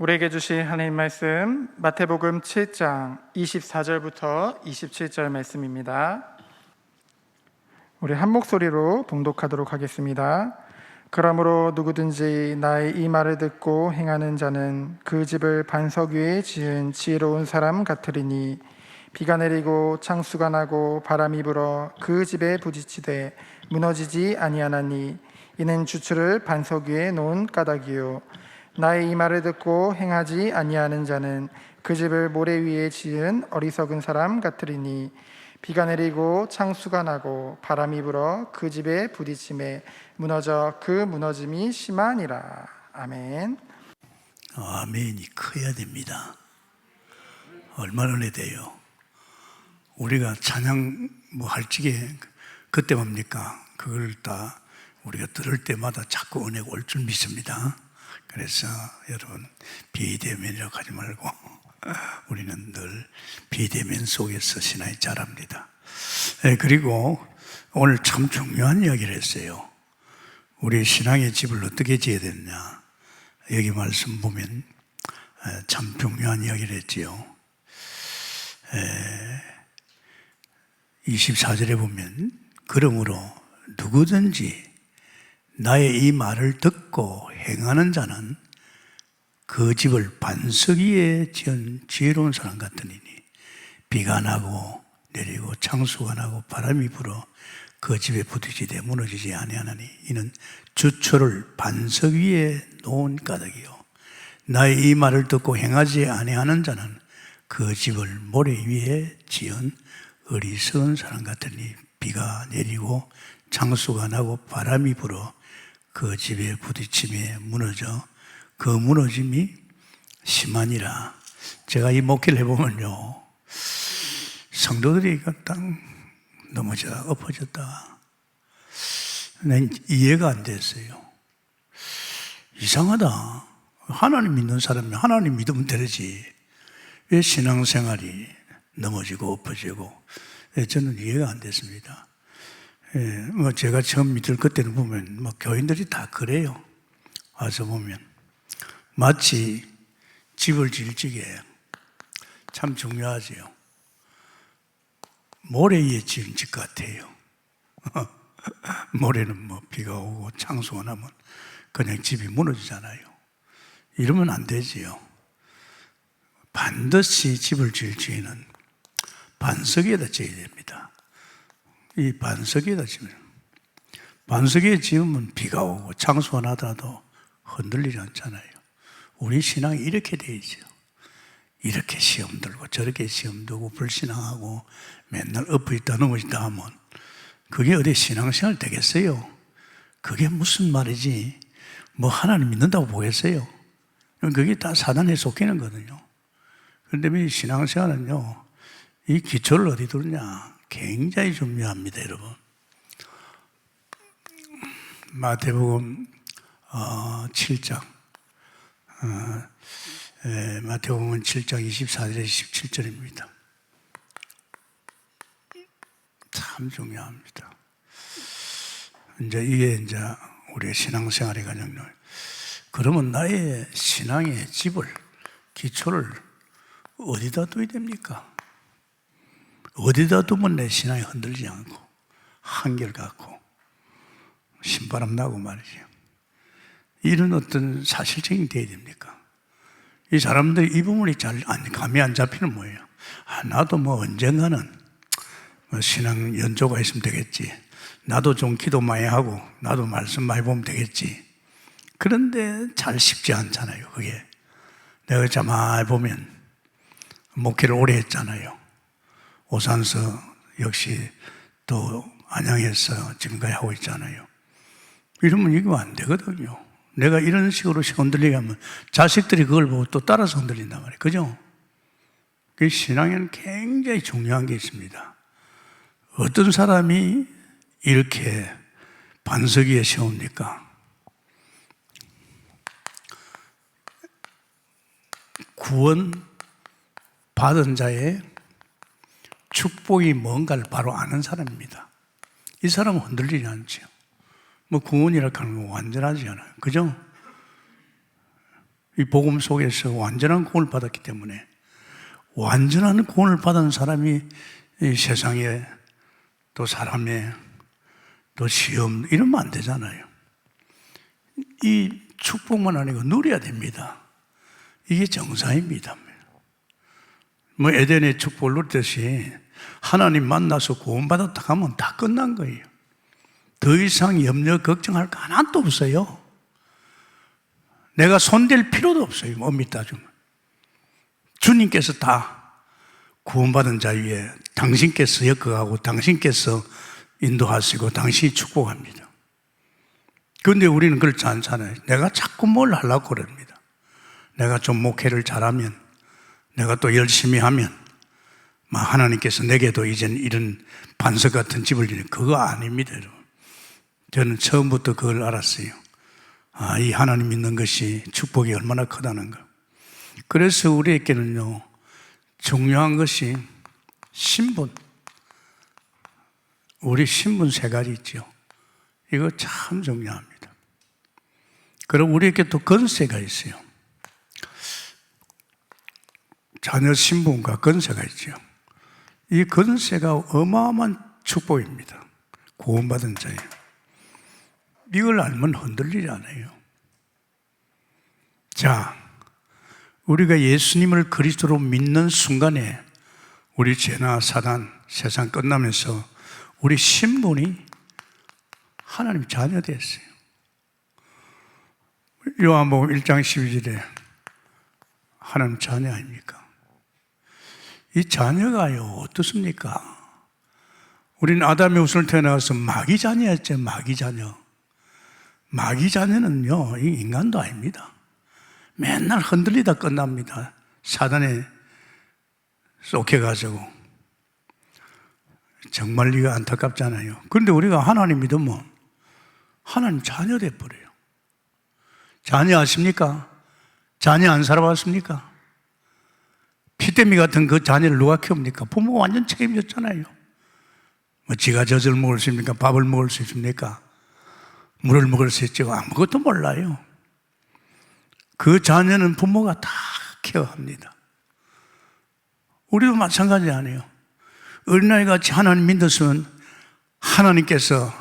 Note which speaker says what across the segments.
Speaker 1: 우리에게 주신 하나님 말씀 마태복음 7장 24절부터 27절 말씀입니다. 우리 한 목소리로 봉독하도록 하겠습니다. 그러므로 누구든지 나의 이 말을 듣고 행하는 자는 그 집을 반석 위에 지은 지혜로운 사람 같으리니 비가 내리고 창수가 나고 바람이 불어 그 집에 부딪히되 무너지지 아니하나니 이는 주추를 반석 위에 놓은 까닭이요 나의 이 말을 듣고 행하지 아니하는 자는 그 집을 모래 위에 지은 어리석은 사람 같으리니 비가 내리고 창수가 나고 바람이 불어 그 집에 부딪힘에 무너져 그 무너짐이 심하니라. 아멘.
Speaker 2: 아멘이 커야 됩니다. 얼마나 은혜돼요. 우리가 찬양 할 적에 그때 뭡니까? 그걸 다 우리가 들을 때마다 자꾸 은혜가 올 줄 믿습니다. 그래서 여러분 비대면이라고 하지 말고 우리는 늘 비대면 속에서 신앙이 자랍니다. 그리고 오늘 참 중요한 이야기를 했어요. 우리 신앙의 집을 어떻게 지어야 되느냐. 여기 말씀 보면 참 중요한 이야기를 했지요. 24절에 보면 그러므로 누구든지 나의 이 말을 듣고 행하는 자는 그 집을 반석 위에 지은 지혜로운 사람 같으니 비가 나고 내리고 창수가 나고 바람이 불어 그 집에 부딪히되 무너지지 아니하나니 이는 주초를 반석 위에 놓은 까닭이요 나의 이 말을 듣고 행하지 아니하는 자는 그 집을 모래 위에 지은 어리석은 사람 같으니 비가 내리고 창수가 나고 바람이 불어 그 집에 부딪힘에 무너져 그 무너짐이 심하니라. 제가 이 목회를 해보면요, 성도들이 딱 넘어져 엎어졌다. 난 이해가 안 됐어요. 이상하다. 하나님 믿는 사람이 하나님 믿으면 되지. 왜 신앙생활이 넘어지고 엎어지고. 저는 이해가 안 됐습니다. 제가 처음 믿을 그때는 보면 교인들이 다 그래요. 와서 보면 마치 집을 지을 적에 참 중요하지요. 모래 위에 지은 집 같아요. 모래는 비가 오고 창수가 나면 그냥 집이 무너지잖아요. 이러면 안 되지요. 반드시 집을 지을 적에는 반석 위에다 지어야 됩니다. 이 반석 위에다 지으면, 반석 위에 지으면 비가 오고 창수가 나더라도 흔들리지 않잖아요. 우리 신앙이 이렇게 돼 있죠. 이렇게 시험 들고 저렇게 시험 두고 불신앙하고 맨날 엎어있다 넘어있다 하면 그게 어디 신앙생활 되겠어요? 그게 무슨 말이지? 하나님 믿는다고 보겠어요? 그게 다 사단에 속히는 거거든요. 그런데 이 신앙생활은요, 이 기초를 어디 두느냐? 굉장히 중요합니다, 여러분. 마태복음 7장 마태복음 7장 24절에 27절입니다. 참 중요합니다. 이게 우리의 신앙생활의 과정을. 그러면 나의 신앙의 집을, 기초를 어디다 둬야 됩니까? 어디다 두면 내 신앙이 흔들리지 않고 한결같고 신바람 나고 말이죠. 이런 어떤 사실적인 게 돼야 됩니까? 이 사람들이 이 부분이 잘 감이 안 잡히는 뭐예요? 나도 언젠가는 신앙 연조가 있으면 되겠지. 나도 좀 기도 많이 하고 나도 말씀 많이 보면 되겠지. 그런데 잘 쉽지 않잖아요. 그게 내가 가만히 보면 목회를 오래 했잖아요. 오산서 역시 또 안양에서 지금까지 하고 있잖아요. 이러면 이거 안 되거든요. 내가 이런 식으로 흔들리게 하면 자식들이 그걸 보고 또 따라서 흔들린단 말이에요. 그죠? 그 신앙에는 굉장히 중요한 게 있습니다. 어떤 사람이 이렇게 반석 위에 세웁니까? 구원 받은 자의 축복이 뭔가를 바로 아는 사람입니다. 이 사람은 흔들리지 않죠. 구원이라고 하는 건 완전하지 않아요. 그죠? 이 복음 속에서 완전한 구원을 받았기 때문에 완전한 구원을 받은 사람이 이 세상에 또 사람의 또 시험 이러면 안 되잖아요. 이 축복만 아니고 누려야 됩니다. 이게 정상입니다. 뭐 에덴의 축복을 누리듯이 하나님 만나서 구원받았다 하면 다 끝난 거예요. 더 이상 염려 걱정할 거 하나도 없어요. 내가 손댈 필요도 없어요. 엄밀히 따지면 주님께서 다 구원받은 자 위에 당신께서 엮어가고 당신께서 인도하시고 당신이 축복합니다. 그런데 우리는 그렇지 않잖아요. 내가 자꾸 뭘 하려고 그럽니다. 내가 좀 목회를 잘하면, 내가 또 열심히 하면 하나님께서 내게도 이젠 이런 반석 같은 집을 주는, 그거 아닙니다, 여러분. 저는 처음부터 그걸 알았어요. 이 하나님 믿는 것이 축복이 얼마나 크다는 거. 그래서 우리에게는요, 중요한 것이 신분. 우리 신분 세 가지 있죠. 이거 참 중요합니다. 그럼 우리에게 또 건세가 있어요. 자녀 신분과 건세가 있죠. 이 건세가 어마어마한 축복입니다. 구원받은 자예요. 이걸 알면 흔들리지 않아요. 자, 우리가 예수님을 그리스도로 믿는 순간에 우리 죄나 사단, 세상 끝나면서 우리 신분이 하나님 자녀 됐어요. 요한복음 1장 12절에 하나님 자녀 아닙니까? 이 자녀가요, 어떻습니까? 우리는 아담의 우선을 태어나서 마귀 자녀였죠, 마귀 자녀. 마귀 자녀는요, 이 인간도 아닙니다. 맨날 흔들리다 끝납니다. 사단에 쏙해가지고. 정말 이거 안타깝잖아요. 그런데 우리가 하나님 믿으면 하나님 자녀 돼버려요. 자녀 아십니까? 자녀 안 살아봤습니까? 피대미 같은 그 자녀를 누가 키웁니까? 부모가 완전 책임졌잖아요. 지가 젖을 먹을 수 있습니까? 밥을 먹을 수 있습니까? 물을 먹을 수 있죠. 아무것도 몰라요. 그 자녀는 부모가 다 케어합니다. 우리도 마찬가지 아니에요. 어린아이 같이 하나님 믿었으면 하나님께서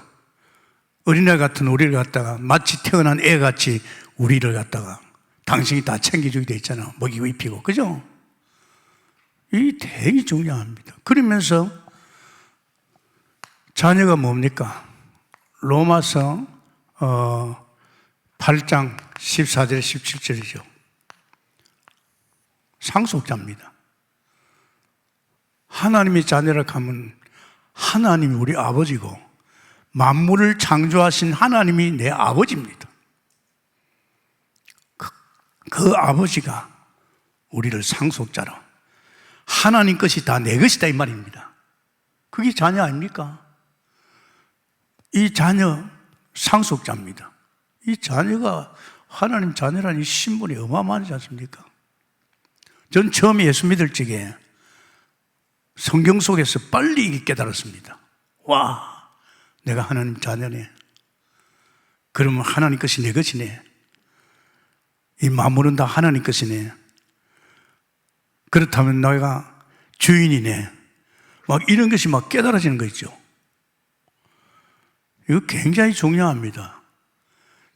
Speaker 2: 어린아이 같은 우리를 갖다가 마치 태어난 애 같이 우리를 갖다가 당신이 다 챙겨주게 돼 있잖아. 먹이고 입히고. 그죠? 이 되게 중요합니다. 그러면서 자녀가 뭡니까? 로마서 8장 14절 17절이죠. 상속자입니다. 하나님의 자녀라 하면 하나님이 우리 아버지고 만물을 창조하신 하나님이 내 아버지입니다. 그 아버지가 우리를 상속자로, 하나님 것이 다 내 것이다 이 말입니다. 그게 자녀 아닙니까? 이 자녀 상속자입니다. 이 자녀가 하나님 자녀라는 이 신분이 어마어마하지 않습니까? 전 처음에 예수 믿을 적에 성경 속에서 빨리 깨달았습니다. 와, 내가 하나님 자녀네. 그러면 하나님 것이 내 것이네. 이 만물은 다 하나님 것이네. 그렇다면 내가 주인이네. 막 이런 것이 막 깨달아지는 거 있죠. 이거 굉장히 중요합니다.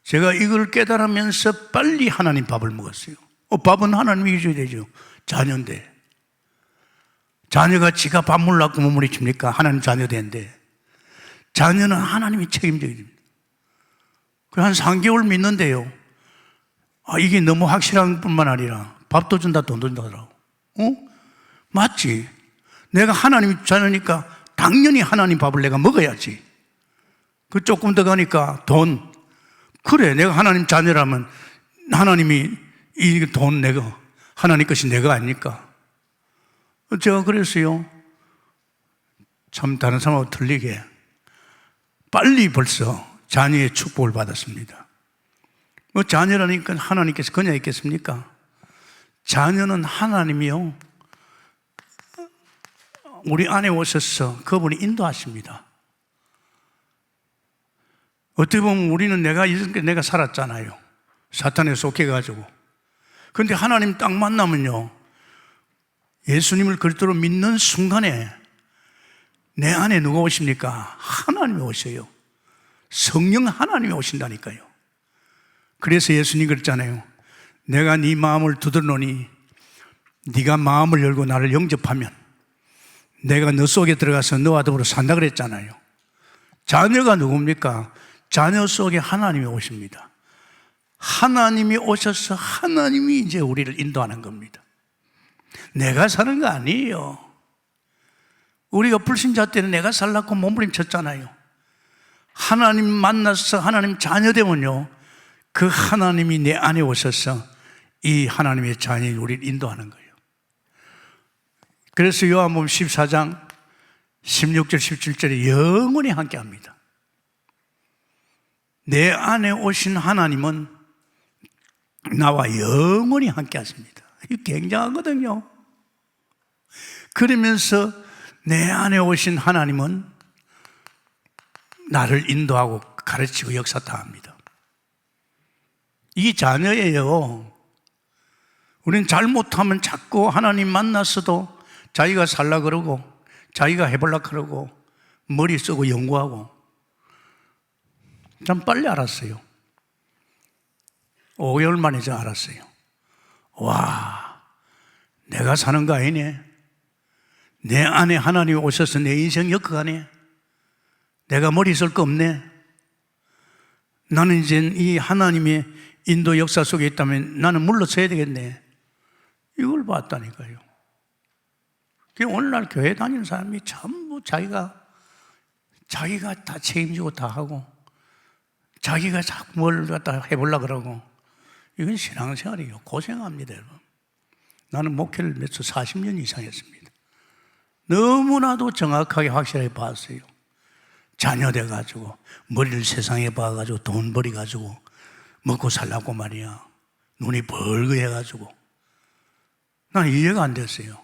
Speaker 2: 제가 이걸 깨달으면서 빨리 하나님 밥을 먹었어요. 밥은 하나님이 줘야 되죠. 자녀인데. 자녀가 지가 밥 먹으려고 몸부림칩니까? 하나님 자녀 되는데. 자녀는 하나님이 책임져야 됩니다. 한 3개월 믿는데요. 이게 너무 확실한 뿐만 아니라 밥도 준다, 돈도 준다더라고. 맞지? 내가 하나님 자녀니까 당연히 하나님 밥을 내가 먹어야지. 그 조금 더 가니까 돈. 그래, 내가 하나님 자녀라면 하나님이 이 돈 내가, 하나님 것이 내가 아닙니까? 제가 그랬어요. 참 다른 사람하고 틀리게 빨리 벌써 자녀의 축복을 받았습니다. 자녀라니까 하나님께서 그냥 있겠습니까? 자녀는 하나님이요, 우리 안에 오셔서 그분이 인도하십니다. 어떻게 보면 우리는 내가 살았잖아요. 사탄에 속해가지고. 그런데 하나님 딱 만나면요, 예수님을 그리스도로 믿는 순간에 내 안에 누가 오십니까? 하나님이 오셔요. 성령 하나님이 오신다니까요. 그래서 예수님이 그랬잖아요. 내가 네 마음을 두드러노니 네가 마음을 열고 나를 영접하면 내가 너 속에 들어가서 너와 더불어 산다 그랬잖아요. 자녀가 누굽니까? 자녀 속에 하나님이 오십니다. 하나님이 오셔서 하나님이 이제 우리를 인도하는 겁니다. 내가 사는 거 아니에요. 우리가 불신자 때는 내가 살라고 몸부림쳤잖아요. 하나님 만나서 하나님 자녀 되면요, 그 하나님이 내 안에 오셔서 이 하나님의 자녀인 우리를 인도하는 거예요. 그래서 요한복음 14장 16절 17절에 영원히 함께합니다. 내 안에 오신 하나님은 나와 영원히 함께하십니다. 이게 굉장하거든요. 그러면서 내 안에 오신 하나님은 나를 인도하고 가르치고 역사 다 합니다. 이게 자녀예요. 우리는 잘못하면 자꾸 하나님 만났어도 자기가 살라 그러고 자기가 해볼라 그러고 머리 쓰고 연구하고. 참 빨리 알았어요. 5개월 만에 저 알았어요. 와, 내가 사는 거 아니네. 내 안에 하나님이 오셔서 내 인생 엮어가네. 내가 머리 쓸 거 없네. 나는 이제 이 하나님의 인도 역사 속에 있다면 나는 물러서야 되겠네. 이걸 봤다니까요. 오늘날 교회 다니는 사람이 전부 자기가 다 책임지고 다 하고 자기가 자꾸 뭘 갖다 해보려고 그러고, 이건 신앙생활이에요. 고생합니다, 여러분. 나는 목회를 몇수 40년 이상 했습니다. 너무나도 정확하게 확실하게 봤어요. 자녀 돼가지고 머리를 세상에 봐가지고 돈 벌이가지고 먹고 살라고 말이야. 눈이 벌거해가지고 나는 이해가 안 됐어요.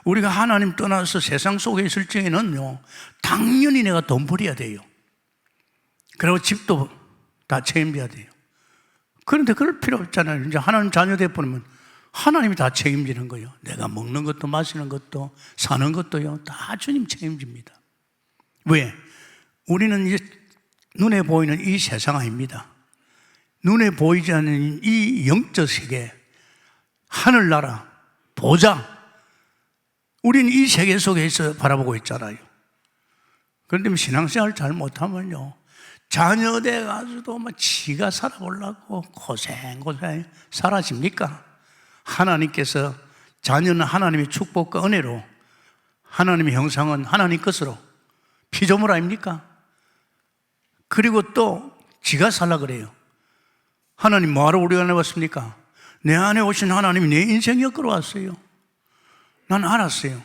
Speaker 2: 우리가 하나님 떠나서 세상 속에 있을 적에는요, 당연히 내가 돈 벌여야 돼요. 그리고 집도 다 책임져야 돼요. 그런데 그럴 필요 없잖아요. 이제 하나님 자녀 돼버리면 하나님이 다 책임지는 거예요. 내가 먹는 것도 마시는 것도 사는 것도요, 다 주님 책임집니다. 왜? 우리는 이제 눈에 보이는 이 세상 아닙니다. 눈에 보이지 않는 이 영적 세계, 하늘나라, 보좌, 우리는 이 세계 속에서 바라보고 있잖아요. 그런데 신앙생활 잘 못하면요, 자녀 돼가지고도 뭐 지가 살아보려고 고생 살아집니까? 하나님께서 자녀는 하나님의 축복과 은혜로, 하나님의 형상은 하나님 것으로 피조물 아닙니까? 그리고 또 지가 살라 그래요. 하나님 뭐하러 우리 안에 왔습니까? 내 안에 오신 하나님이 내 인생 엮으러 왔어요. 난 알았어요.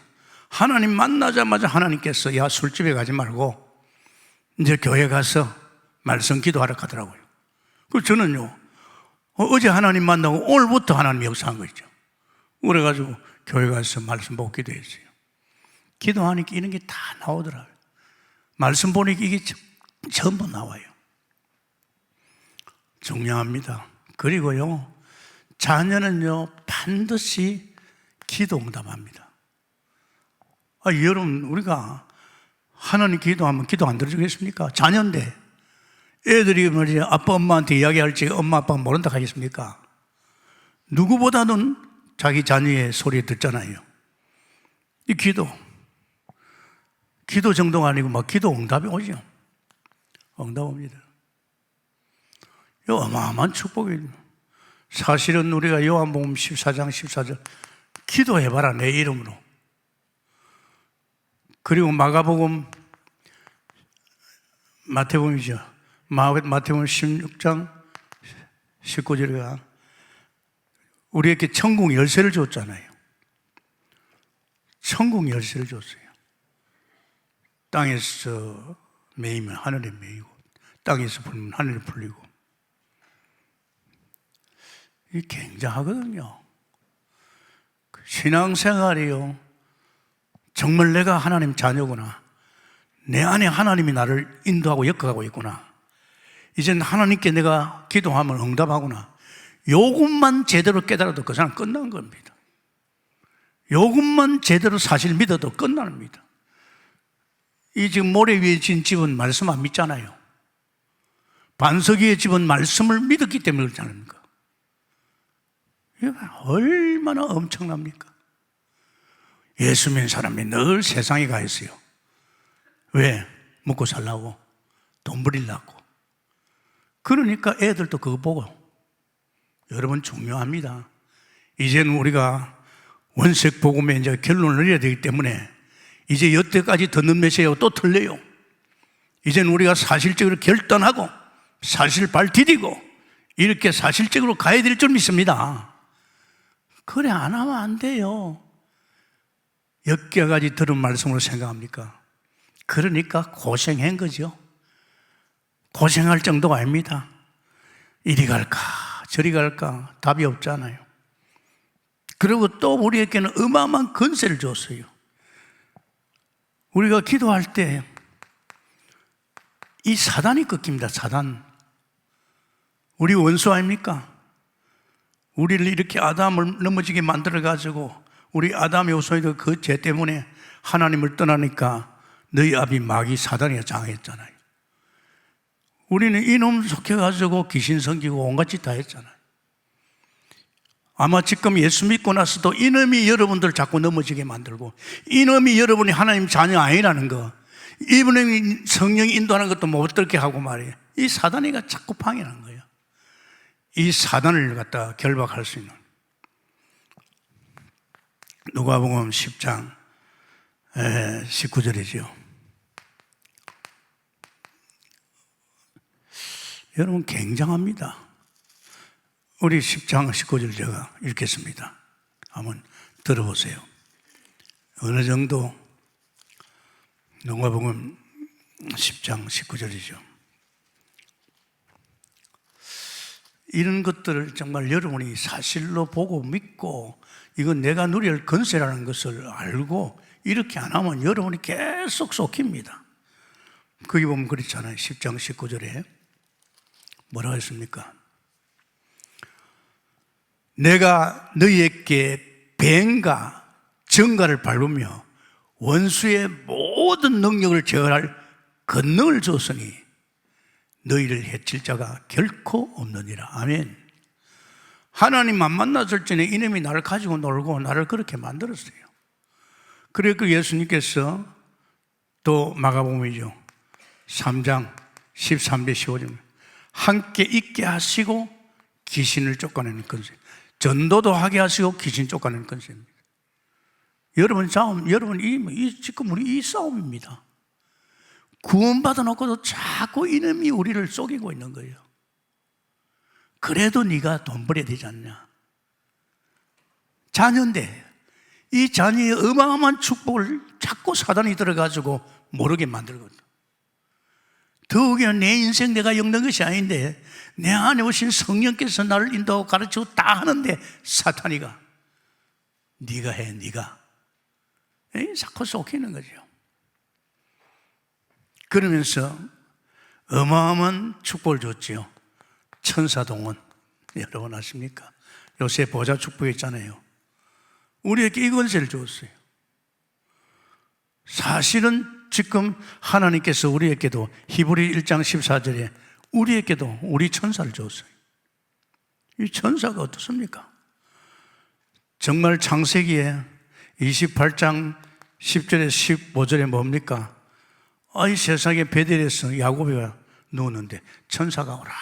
Speaker 2: 하나님 만나자마자 하나님께서 야, 술집에 가지 말고 이제 교회 가서 말씀 기도하라 하더라고요. 그래서 저는요, 어제 하나님 만나고 오늘부터 하나님 역사한 거 있죠. 그래가지고 교회 가서 말씀 보고 기도했어요. 기도하니까 이런 게 다 나오더라고요. 말씀 보니까 이게 전부 나와요. 중요합니다. 그리고요, 자녀는요, 반드시 기도 응답합니다. 여러분, 우리가 하나님 기도하면 기도 안 들어주겠습니까? 자녀인데 애들이 말이야 아빠 엄마한테 이야기할지 엄마 아빠가 모른다 하겠습니까? 누구보다는 자기 자녀의 소리 듣잖아요. 이 기도 정도가 아니고 막 기도 응답이 오죠. 응답 옵니다. 이 어마어마한 축복입니다. 사실은 우리가 요한복음 14장 14절 기도해봐라 내 이름으로. 그리고 마태복음 16장 19절에 우리에게 천국 열쇠를 줬잖아요. 천국 열쇠를 줬어요. 땅에서 매이면 하늘에 매이고 땅에서 풀면 하늘에 풀리고. 이게 굉장하거든요. 신앙생활이요, 정말 내가 하나님 자녀구나, 내 안에 하나님이 나를 인도하고 엮어가고 있구나, 이제는 하나님께 내가 기도하면 응답하구나, 요것만 제대로 깨달아도 그 사람 끝난 겁니다. 요것만 제대로 사실 믿어도 끝납니다. 이 지금 모래 위에 진 집은 말씀 안 믿잖아요. 반석 위에 집은 말씀을 믿었기 때문에 그렇지 않습니까? 이거 얼마나 엄청납니까? 예수 믿는 사람이 늘 세상에 가 있어요. 왜? 먹고 살라고, 돈 벌이려고. 그러니까 애들도 그거 보고. 여러분 중요합니다. 이제는 우리가 원색 복음에 이제 결론을 내려야 되기 때문에 이제 여태까지 듣는 메시지하고 또 틀려요. 이제는 우리가 사실적으로 결단하고 사실 발 디디고 이렇게 사실적으로 가야 될 줄 믿습니다. 그래 안 하면 안 돼요. 엮여가지 들은 말씀으로 생각합니까? 그러니까 고생한 거죠. 고생할 정도가 아닙니다. 이리 갈까 저리 갈까 답이 없잖아요. 그리고 또 우리에게는 어마어마한 권세를 줬어요. 우리가 기도할 때 이 사단이 꺾입니다. 사단. 우리 원수 아닙니까? 우리를 이렇게 아담을 넘어지게 만들어가지고 우리 아담의 후손이도 그 죄 때문에 하나님을 떠나니까 너희 아비 마귀 사단이 장했잖아요. 우리는 이놈 속해가지고 귀신 섬기고 온갖 짓 다 했잖아요. 아마 지금 예수 믿고 나서도 이놈이 여러분들 자꾸 넘어지게 만들고 이놈이 여러분이 하나님 자녀 아니라는 거, 이분이 성령이 인도하는 것도 못 듣게 하고 말이에요. 이 사단이가 자꾸 방해하는 거예요. 이 사단을 갖다 결박할 수 있는 누가복음 10장 19절이죠. 여러분 굉장합니다. 우리 10장 19절 제가 읽겠습니다. 한번 들어보세요. 어느 정도 누가복음 10장 19절이죠. 이런 것들을 정말 여러분이 사실로 보고 믿고 이건 내가 누려야 할 권세라는 것을 알고 이렇게 안 하면 여러분이 계속 속힙니다. 거기 보면 그렇잖아요. 10장 19절에 뭐라고 했습니까? 내가 너희에게 뱀과 정갈을 밟으며 원수의 모든 능력을 제어할 권능을 줬으니 너희를 해칠 자가 결코 없느니라. 아멘. 하나님 안 만났을 전에 이놈이 나를 가지고 놀고 나를 그렇게 만들었어요. 그래 그 예수님께서 또 마가복음이죠. 3장 13절 15절 함께 있게 하시고 귀신을 쫓아내는 권세, 전도도 하게 하시고 귀신 쫓아내는 권세입니다. 여러분 싸움, 여러분 지금 우리 이 싸움입니다. 구원받아 놓고도 자꾸 이놈이 우리를 속이고 있는 거예요. 그래도 네가 돈 벌어야 되지 않냐. 자녀인데 이 자녀의 어마어마한 축복을 자꾸 사단이 들어가지고 모르게 만들거든. 더욱이나 내 인생 내가 엮는 것이 아닌데 내 안에 오신 성령께서 나를 인도하고 가르치고 다 하는데 사탄이가 네가 해, 네가 자꾸 속이는 거죠. 그러면서 어마어마한 축복을 줬지요. 천사동원 여러분 아십니까? 요새 보좌 축복했잖아요. 우리에게 이 권세를 줬어요. 사실은 지금 하나님께서 우리에게도 히브리 1장 14절에 우리에게도 우리 천사를 줬어요. 이 천사가 어떻습니까? 정말 창세기에 28장 10절에 15절에 뭡니까? 이 세상에 베델에서 야곱이가 누웠는데 천사가 오라.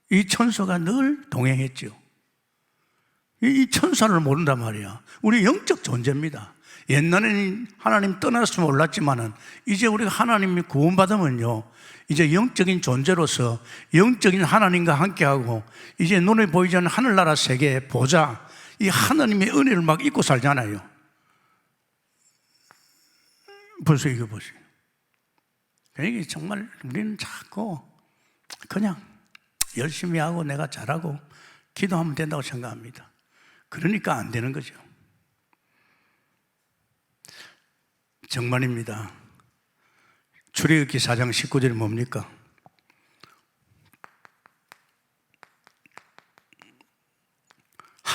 Speaker 2: 이 천사가 늘 동행했죠. 이 천사를 모른단 말이야. 우리 영적 존재입니다. 옛날에는 하나님 떠났으면 몰랐지만은 이제 우리가 하나님이 구원받으면요, 이제 영적인 존재로서 영적인 하나님과 함께하고 이제 눈에 보이지 않는 하늘나라 세계 보자, 이 하나님의 은혜를 막 잊고 살잖아요. 벌써 이거 보세요. 그러니까 정말 우리는 자꾸 그냥 열심히 하고 내가 잘하고 기도하면 된다고 생각합니다. 그러니까 안 되는 거죠. 정말입니다. 출애굽기 4장 19절이 뭡니까?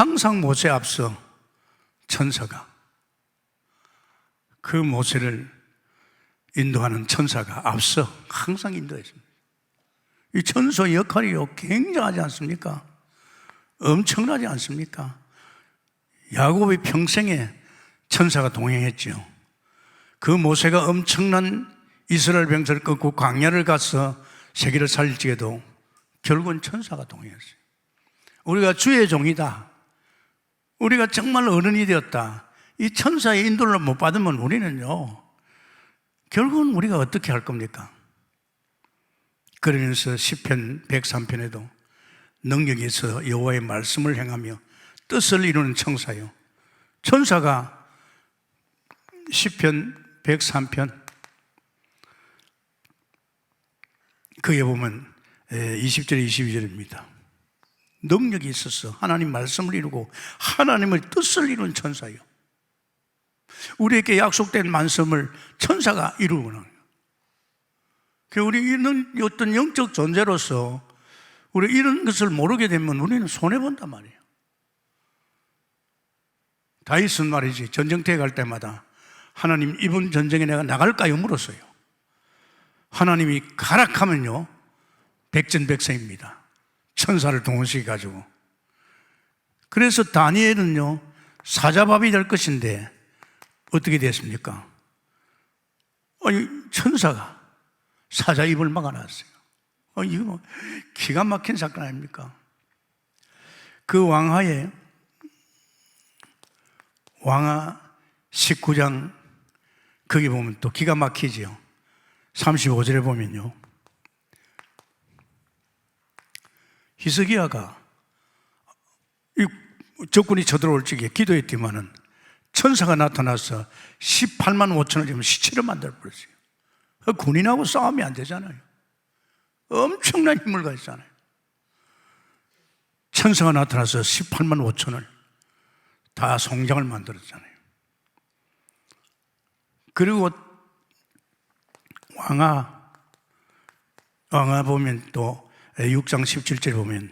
Speaker 2: 항상 모세에 앞서 천사가, 그 모세를 인도하는 천사가 앞서 항상 인도했습니다. 이 천사의 역할이 굉장하지 않습니까? 엄청나지 않습니까? 야곱의 평생에 천사가 동행했죠. 그 모세가 엄청난 이스라엘 병사를 꺾고 광야를 가서 세계를 살릴지에도 결국은 천사가 동행했어요. 우리가 주의 종이다, 우리가 정말 어른이 되었다, 이 천사의 인도를 못 받으면 우리는요, 결국은 우리가 어떻게 할 겁니까? 그러면서 시편 103편에도 능력이 있어 여호와의 말씀을 행하며 뜻을 이루는 천사요, 천사가 시편 103편 거기에 보면 20절 22절입니다. 능력이 있어서 하나님 말씀을 이루고 하나님의 뜻을 이루는 천사요, 우리에게 약속된 말씀을 천사가 이루는, 우리는 어떤 영적 존재로서 우리 이런 것을 모르게 되면 우리는 손해본단 말이에요. 다윗은 말이지, 전쟁터에 갈 때마다 하나님, 이번 전쟁에 내가 나갈까요? 물었어요. 하나님이 가라 하면요, 백전백승입니다. 천사를 동원시켜 가지고. 그래서 다니엘은요, 사자밥이 될 것인데 어떻게 됐습니까? 아니, 천사가 사자 입을 막아놨어요. 이거 뭐 기가 막힌 사건 아닙니까? 그 왕하 19장 거기 보면 또 기가 막히지요. 35절에 보면요, 히스기야가 적군이 쳐들어올 적에 기도했지만은 천사가 나타나서 18만 5천을 지금 시체를 만들어버렸어요. 군인하고 싸우면 안 되잖아요. 엄청난 힘을 가졌잖아요. 천사가 나타나서 18만 5천을 다 송장을 만들었잖아요. 그리고 왕하 보면 또 6장 17절 보면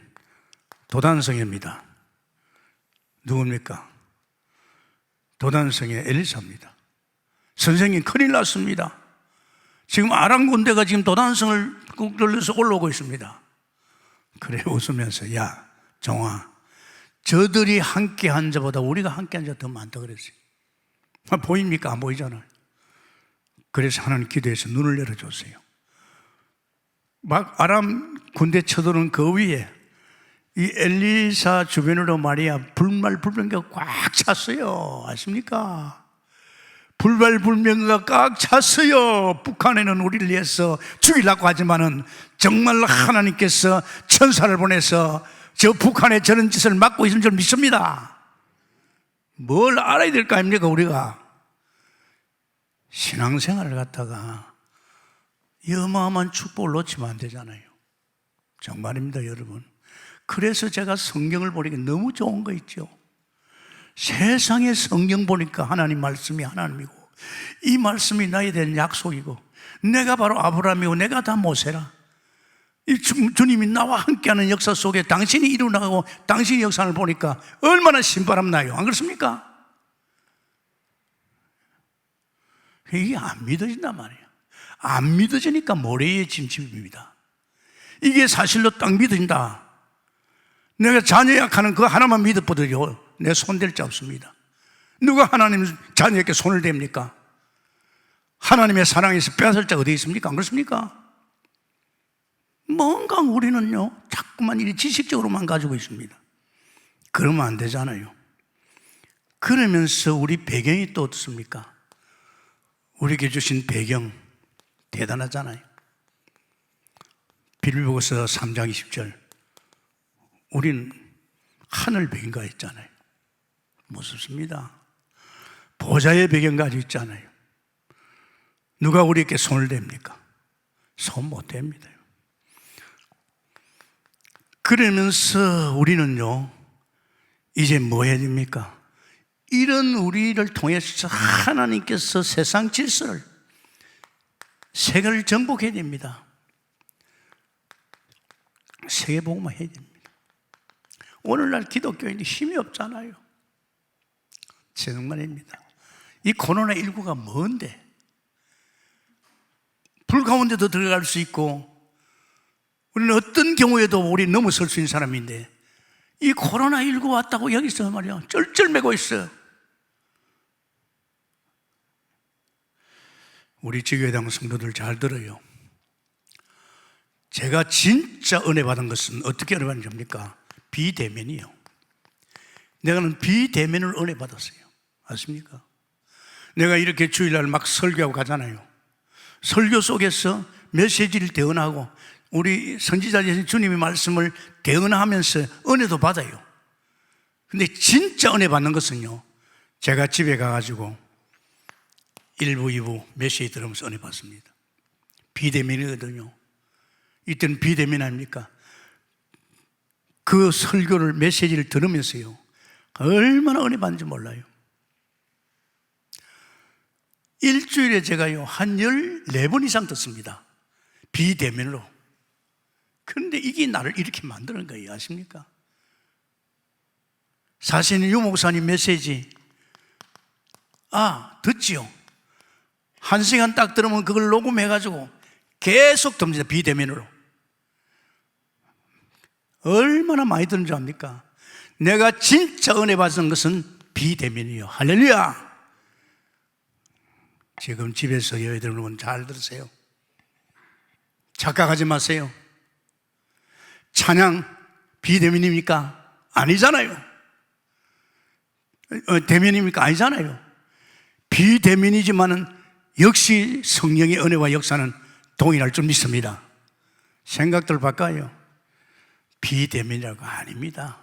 Speaker 2: 도단성입니다. 누굽니까? 도단성의 엘리사입니다. 선생님, 큰일 났습니다. 지금 아람 군대가 지금 도단성을 눌러서 올라오고 있습니다. 그래 웃으면서, 야 종아, 저들이 함께 한 자보다 우리가 함께 한 자 더 많다 그랬어요. 보입니까? 안 보이잖아요. 그래서 하나님 기도해서 눈을 열어줬어요. 막 아람 군대 쳐들어오는 그 위에 이 엘리사 주변으로 말이야 불말불명가 꽉 찼어요. 아십니까? 불발불명가 꽉 찼어요. 북한에는 우리를 위해서 죽이려고 하지만은 정말 하나님께서 천사를 보내서 저 북한에 저런 짓을 막고 있는 줄 믿습니다. 뭘 알아야 될 거 아닙니까? 우리가 신앙생활을 갖다가 이 어마어마한 축복을 놓치면 안 되잖아요. 정말입니다, 여러분. 그래서 제가 성경을 보니까 너무 좋은 거 있죠. 세상에 성경 보니까 하나님 말씀이 하나님이고, 이 말씀이 나에 대한 약속이고, 내가 바로 아브라함이고 내가 다 모세라. 이 주님이 나와 함께하는 역사 속에 당신이 이루어나가고 당신의 역사를 보니까 얼마나 신바람 나요. 안 그렇습니까? 이게 안 믿어진단 말이에요. 안 믿어지니까 모래의 짐집입니다. 이게 사실로 딱 믿어진다. 내가 자녀 약하는 그 하나만 믿어보더요, 내 손댈 자 없습니다. 누가 하나님 자녀에게 손을 댑니까? 하나님의 사랑에서 빼앗을 자가 어디 있습니까? 안 그렇습니까? 뭔가 우리는요, 자꾸만 이 지식적으로만 가지고 있습니다. 그러면 안 되잖아요. 그러면서 우리 배경이 또 어떻습니까? 우리에게 주신 배경 대단하잖아요. 빌립보서 3장 20절, 우리는 하늘 배경 가지고 있잖아요. 무섭습니다. 보좌의 배경 가지고 있잖아요. 누가 우리에게 손을 댑니까? 손 못 댑니다. 그러면서 우리는요, 이제 뭐 해야 됩니까? 이런 우리를 통해서 하나님께서 세상 질서를, 세계를 정복해야 됩니다. 세계복음화 해야 됩니다. 오늘날 기독교인이 힘이 없잖아요. 정말입니다. 이 코로나19가 뭔데? 불 가운데도 들어갈 수 있고, 우리는 어떤 경우에도 우리 넘어설 수 있는 사람인데, 이 코로나19 왔다고 여기서 말이야 쩔쩔매고 있어요. 우리 지교회당 성도들 잘 들어요. 제가 진짜 은혜 받은 것은 어떻게 은혜 받는지 압니까? 비대면이요. 내가는 비대면을 은혜 받았어요. 아십니까? 내가 이렇게 주일날 막 설교하고 가잖아요. 설교 속에서 메시지를 대언하고 우리 선지자 되신 주님의 말씀을 대언하면서 은혜도 받아요. 근데 진짜 은혜 받는 것은요, 제가 집에 가가지고 1부, 2부 메시지 들으면서 은혜 받습니다. 비대면이거든요. 이때는 비대면 아닙니까? 그 설교를, 메시지를 들으면서요, 얼마나 은혜 받는지 몰라요. 일주일에 제가요 한 14번 이상 듣습니다. 비대면으로. 그런데 이게 나를 이렇게 만드는 거예요. 아십니까? 사실은 유 목사님 메시지 듣지요. 1시간 딱 들으면 그걸 녹음해가지고 계속 듭니다. 비대면으로. 얼마나 많이 듣는 줄 압니까? 내가 진짜 은혜 받은 것은 비대면이요. 할렐루야. 지금 집에서 여러분 잘 들으세요. 착각하지 마세요. 찬양 비대면입니까? 아니잖아요. 대면입니까? 아니잖아요. 비대면이지만은 역시 성령의 은혜와 역사는 동일할 줄 믿습니다. 생각들 바꿔요. 비대면이라고 아닙니다.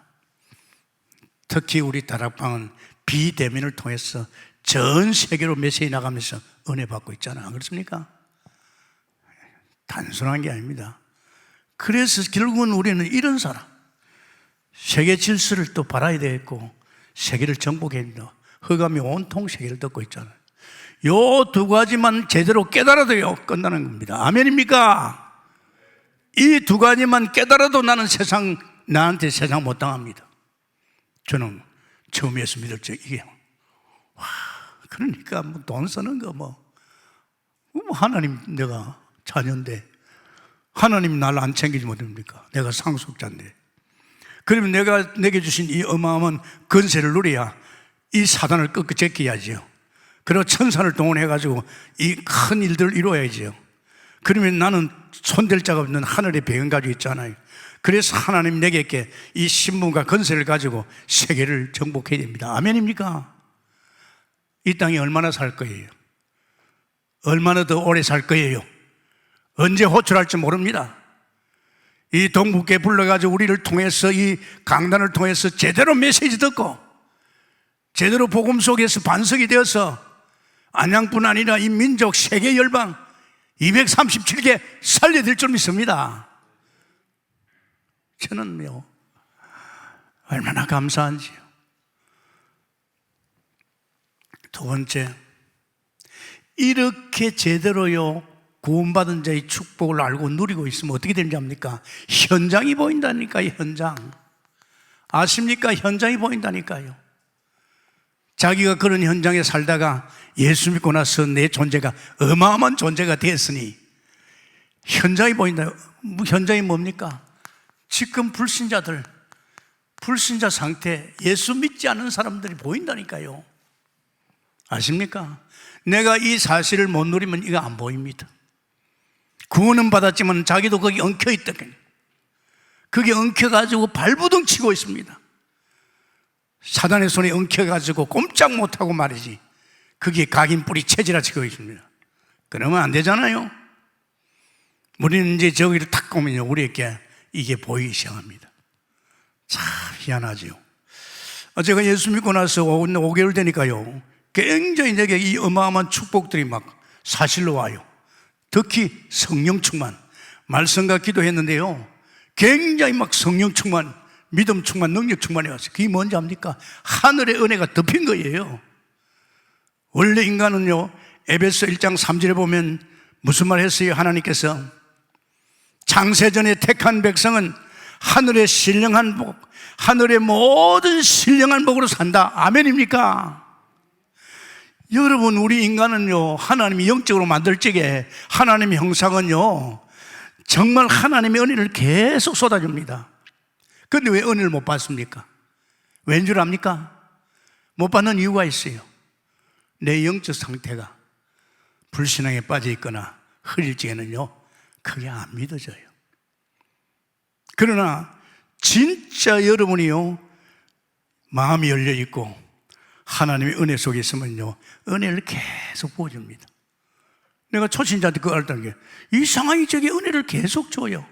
Speaker 2: 특히 우리 다락방은 비대면을 통해서 전 세계로 메시지 나가면서 은혜 받고 있잖아요. 안 그렇습니까? 단순한 게 아닙니다. 그래서 결국은 우리는 이런 사람, 세계 질서를 또 바라야 되겠고 세계를 정복해야 된다. 흑암이 온통 세계를 덮고 있잖아요. 요 두 가지만 제대로 깨달아도요 끝나는 겁니다. 아멘입니까? 이 두 가지만 깨달아도 나는 나한테 세상 못 당합니다. 저는 처음 예수 믿을 때 이게 그러니까 뭐 돈 쓰는 거 뭐 하나님 내가 자녀인데 하나님 나를 안 챙기지 못합니까? 내가 상속자인데. 그러면 내가 내게 주신 이 어마어마한 권세를 누려야 이 사단을 끄끄 제껴야지요. 그리고 천사를 동원해가지고 이 큰 일들을 이루어야지요. 그러면 나는 손댈 자가 없는 하늘의 배경 가지고 있잖아요. 그래서 하나님 내게 이 신분과 권세를 가지고 세계를 정복해야 됩니다. 아멘입니까? 이 땅에 얼마나 살 거예요? 얼마나 더 오래 살 거예요? 언제 호출할지 모릅니다. 이 동북계 불러가지고 우리를 통해서 이 강단을 통해서 제대로 메시지 듣고 제대로 복음 속에서 반석이 되어서 안양뿐 아니라 이 민족 세계 열방 237개 살려될 줄 믿습니다. 저는요 얼마나 감사한지요. 두 번째, 이렇게 제대로요 구원받은 자의 축복을 알고 누리고 있으면 어떻게 되는지 압니까? 현장이 보인다니까요. 현장 아십니까? 현장이 보인다니까요. 자기가 그런 현장에 살다가 예수 믿고 나서 내 존재가 어마어마한 존재가 되었으니 현장이 보인다. 현장이 뭡니까? 지금 불신자 상태, 예수 믿지 않는 사람들이 보인다니까요. 아십니까? 내가 이 사실을 못 누리면 이거 안 보입니다. 구원은 받았지만 자기도 거기 엉켜있다. 거기 엉켜가지고 발부둥 치고 있습니다. 사단의 손에 엉켜가지고 꼼짝 못하고 말이지 거기에 각인뿌리 체질화치고 있습니다. 그러면 안 되잖아요. 우리는 이제 저기를 탁 보면요 우리에게 이게 보이기 시작합니다. 참 희한하죠. 제가 예수 믿고 나서 5개월 되니까요 굉장히 내게 이 어마어마한 축복들이 막 사실로 와요. 특히 성령 충만, 말씀과 기도했는데요 굉장히 막 성령 충만, 믿음 충만, 능력 충만이 왔어요. 그게 뭔지 압니까? 하늘의 은혜가 덮인 거예요. 원래 인간은요 에베소 1장 3절에 보면 무슨 말 했어요? 하나님께서 창세전에 택한 백성은 하늘의 신령한 복, 하늘의 모든 신령한 복으로 산다. 아멘입니까? 여러분, 우리 인간은요, 하나님이 영적으로 만들 적에 하나님의 형상은요, 정말 하나님의 은혜를 계속 쏟아줍니다. 그런데 왜 은혜를 못 받습니까? 왠 줄 압니까? 못 받는 이유가 있어요. 내 영적 상태가 불신앙에 빠져 있거나 흐릴 적에는요, 그게 안 믿어져요. 그러나 진짜 여러분이요, 마음이 열려 있고 하나님의 은혜 속에 있으면요, 은혜를 계속 부어줍니다. 내가 초신자한테 그거 알다는 게, 이상하게 저게 은혜를 계속 줘요.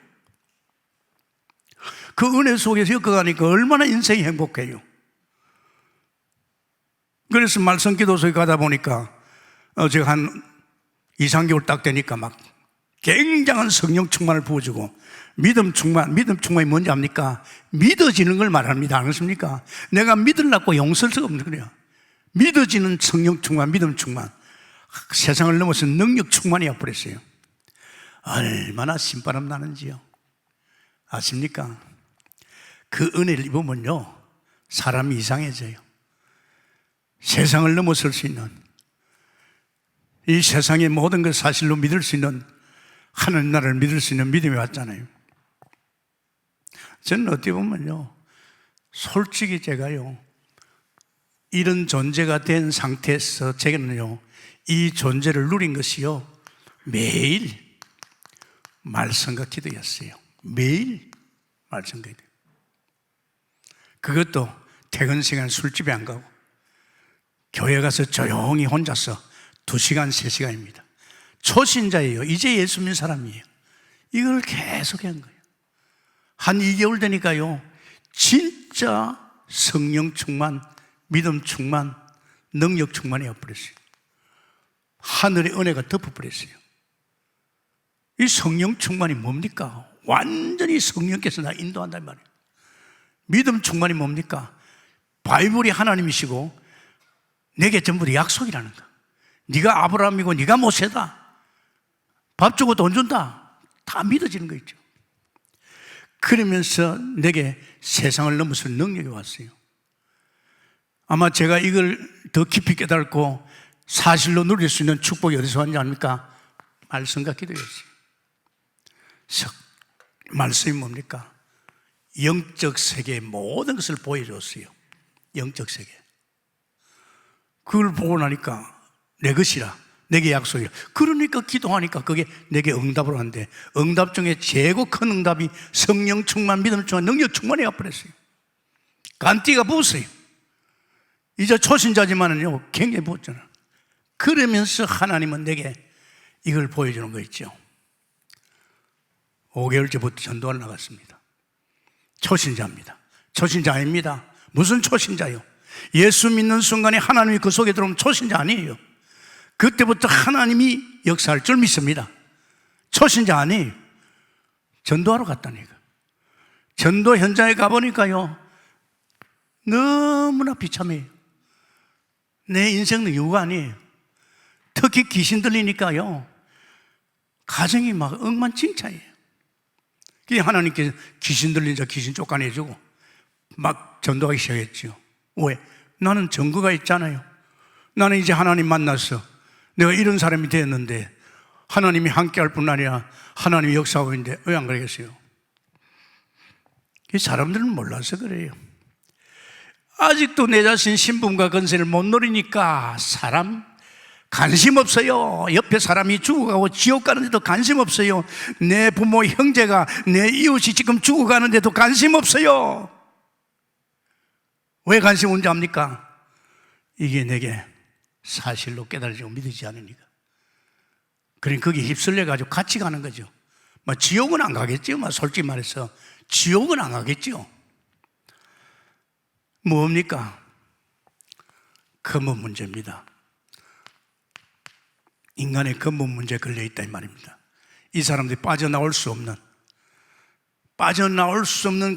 Speaker 2: 그 은혜 속에서 엮어가니까 얼마나 인생이 행복해요. 그래서 말씀 기도소에 가다 보니까 제가 한 2, 3개월 딱 되니까 막 굉장한 성령 충만을 부어주고, 믿음이 뭔지 압니까? 믿어지는 걸 말합니다. 안 그렇습니까? 내가 믿으려고 용서할 수가 없는 거예요. 믿어지는 성령 충만, 믿음 충만, 세상을 넘어서 능력 충만이 와버렸어요. 얼마나 신바람 나는지요. 아십니까? 그 은혜를 입으면요, 사람이 이상해져요. 세상을 넘어설 수 있는, 이 세상의 모든 걸 사실로 믿을 수 있는, 하나님 나라를 믿을 수 있는 믿음이 왔잖아요. 저는 어떻게 보면요, 솔직히 제가요, 이런 존재가 된 상태에서 제게는요, 이 존재를 누린 것이요, 매일 말씀과 기도였어요. 매일 말씀과 기도. 그것도 퇴근 시간 술집에 안 가고 교회 가서 조용히 혼자서 2시간, 3시간입니다. 초신자예요. 이제 예수 믿는 사람이에요. 이걸 계속 한 거예요. 한 2개월 되니까요, 진짜 성령 충만, 믿음 충만, 능력 충만이 와버렸어요. 하늘의 은혜가 덮어버렸어요. 이 성령 충만이 뭡니까? 완전히 성령께서 나 인도한단 말이에요. 믿음 충만이 뭡니까? 바이블이 하나님이시고 내게 전부 다 약속이라는 거. 네가 아브라함이고 네가 모세다, 밥 주고 돈 준다, 다 믿어지는 거 있죠. 그러면서 내게 세상을 넘어설 능력이 왔어요. 아마 제가 이걸 더 깊이 깨닫고 사실로 누릴 수 있는 축복이 어디서 왔는지 압니까? 말씀과 기도였어요. 말씀이 뭡니까? 영적 세계의 모든 것을 보여줬어요. 영적 세계. 그걸 보고 나니까 내 것이라, 내게 약속이라. 그러니까 기도하니까 그게 내게 응답을 하는데, 응답 중에 최고 큰 응답이 성령 충만, 믿음 충만, 능력 충만이 와버렸어요. 간띠가 부었어요. 이제 초신자지만은요, 굉장히 부었잖아. 그러면서 하나님은 내게 이걸 보여주는 거 있죠. 5개월째부터 전도를 나갔습니다. 초신자입니다. 초신자 아닙니다. 무슨 초신자요? 예수 믿는 순간에 하나님이 그 속에 들어오면 초신자 아니에요. 그때부터 하나님이 역사할 줄 믿습니다. 초신자 아니에요. 전도하러 갔다니까. 전도 현장에 가보니까요, 너무나 비참해요. 내 인생은 이유가 아니에요. 특히 귀신 들리니까요, 가정이 막 엉망진창이에요. 그래서 하나님께서 귀신 들린 자 귀신 쫓아내주고 막 전도하기 시작했죠. 왜? 나는 증거가 있잖아요. 나는 이제 하나님 만났어. 내가 이런 사람이 되었는데 하나님이 함께할 뿐 아니라 하나님이 역사하고 있는데 왜 안 그러겠어요? 사람들은 몰라서 그래요. 아직도 내 자신 신분과 건세를 못 누리니까 사람 관심 없어요. 옆에 사람이 죽어가고 지옥 가는데도 관심 없어요. 내 부모, 형제가, 내 이웃이 지금 죽어가는데도 관심 없어요. 왜 관심 없는지 압니까? 이게 내게 사실로 깨달아지고 믿어지지 않으니까. 그러니까 거기에 휩쓸려가지고 같이 가는 거죠. 뭐 지옥은 안 가겠죠. 뭐 솔직히 말해서 지옥은 안 가겠죠. 뭡니까? 근본 문제입니다. 인간의 근본 문제에 걸려있다 이 말입니다. 이 사람들이 빠져나올 수 없는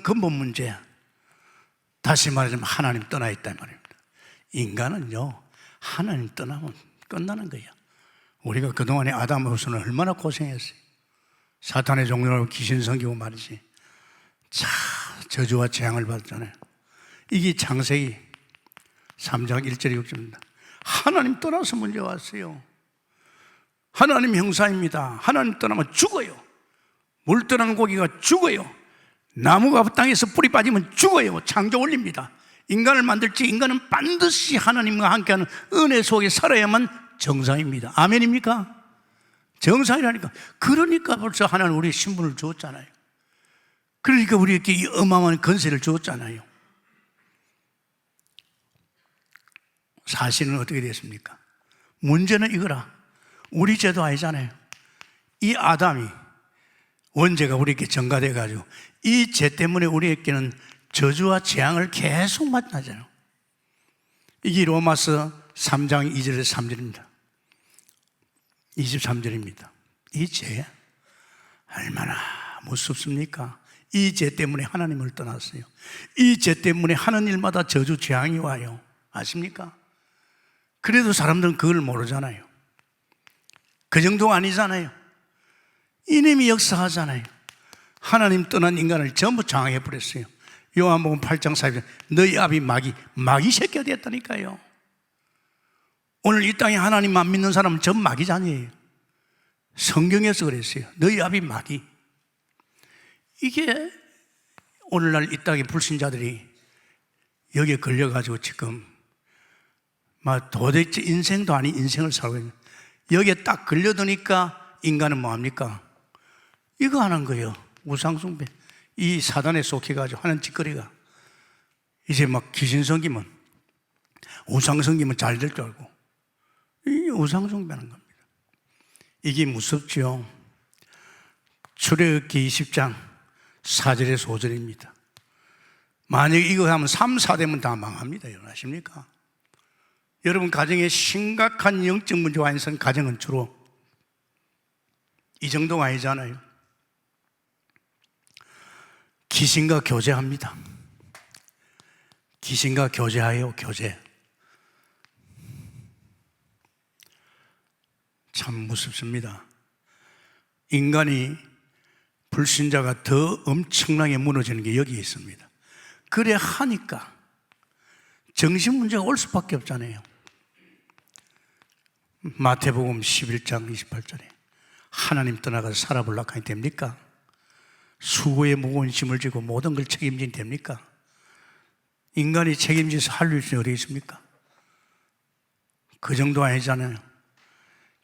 Speaker 2: 근본 문제, 다시 말하자면 하나님 떠나 있다 이 말입니다. 인간은요, 하나님 떠나면 끝나는 거예요. 우리가 그동안에 아담 후손은 얼마나 고생했어요. 사탄의 종류로 귀신 섬기고 말이지. 자, 저주와 재앙을 받았잖아요. 이게 창세기 3장 1절 6절입니다. 하나님 떠나서 문제 왔어요. 하나님 형사입니다. 하나님 떠나면 죽어요. 물 떠난 고기가 죽어요. 나무가 땅에서 뿌리 빠지면 죽어요. 창조 원리입니다. 인간을 만들지 인간은 반드시 하나님과 함께하는 은혜 속에 살아야만 정상입니다. 아멘입니까? 정상이라니까. 그러니까 벌써 하나님 우리의 신분을 주었잖아요. 그러니까 우리에게 이 어마어마한 권세를 주었잖아요. 사실은 어떻게 됐습니까? 문제는 이거라. 우리 죄도 아니잖아요. 이 아담이 원죄가 우리에게 전가돼 가지고 이 죄 때문에 우리에게는 저주와 재앙을 계속 만나잖아요. 이게 로마서 3장 2절에서 3절입니다. 23절입니다. 이 죄 얼마나 무섭습니까? 이 죄 때문에 하나님을 떠났어요. 이 죄 때문에 하는 일마다 저주 재앙이 와요. 아십니까? 그래도 사람들은 그걸 모르잖아요. 그 정도가 아니잖아요. 이님이 역사하잖아요. 하나님 떠난 인간을 전부 장악해버렸어요. 요한복음 8장 4절 너희 아비 마귀 새끼가 됐다니까요. 오늘 이 땅에 하나님만 믿는 사람은 전 마귀자녀예요. 성경에서 그랬어요. 너희 아비 마귀. 이게 오늘날 이 땅의 불신자들이 여기에 걸려가지고 지금 막 도대체 인생도 아닌 인생을 살고 있는, 여기에 딱 걸려드니까 인간은 뭐합니까? 이거 하는 거예요. 우상숭배. 이 사단에 속해가지고 하는 짓거리가 이제 막 귀신 섬기면, 우상 섬기면 잘 될 줄 알고 이 우상숭배하는 겁니다. 이게 무섭죠. 출애굽기 20장 4절에서 5절입니다. 만약에 이거 하면 3, 4대면 다 망합니다. 여러분 아십니까? 여러분 가정에 심각한 영적 문제가 있는 가정은 주로 이 정도가 아니잖아요. 귀신과 교제합니다. 귀신과 교제하여 교제. 참 무섭습니다. 인간이 불신자가 더 엄청나게 무너지는 게 여기에 있습니다. 그래 하니까 정신 문제가 올 수밖에 없잖아요. 마태복음 11장 28절에 하나님 떠나가서 살아보려고 하니 됩니까? 수고에 무거운 짐을 지고 모든 걸 책임지니 됩니까? 인간이 책임져서 할 일이 어디 있습니까? 그 정도 아니잖아요.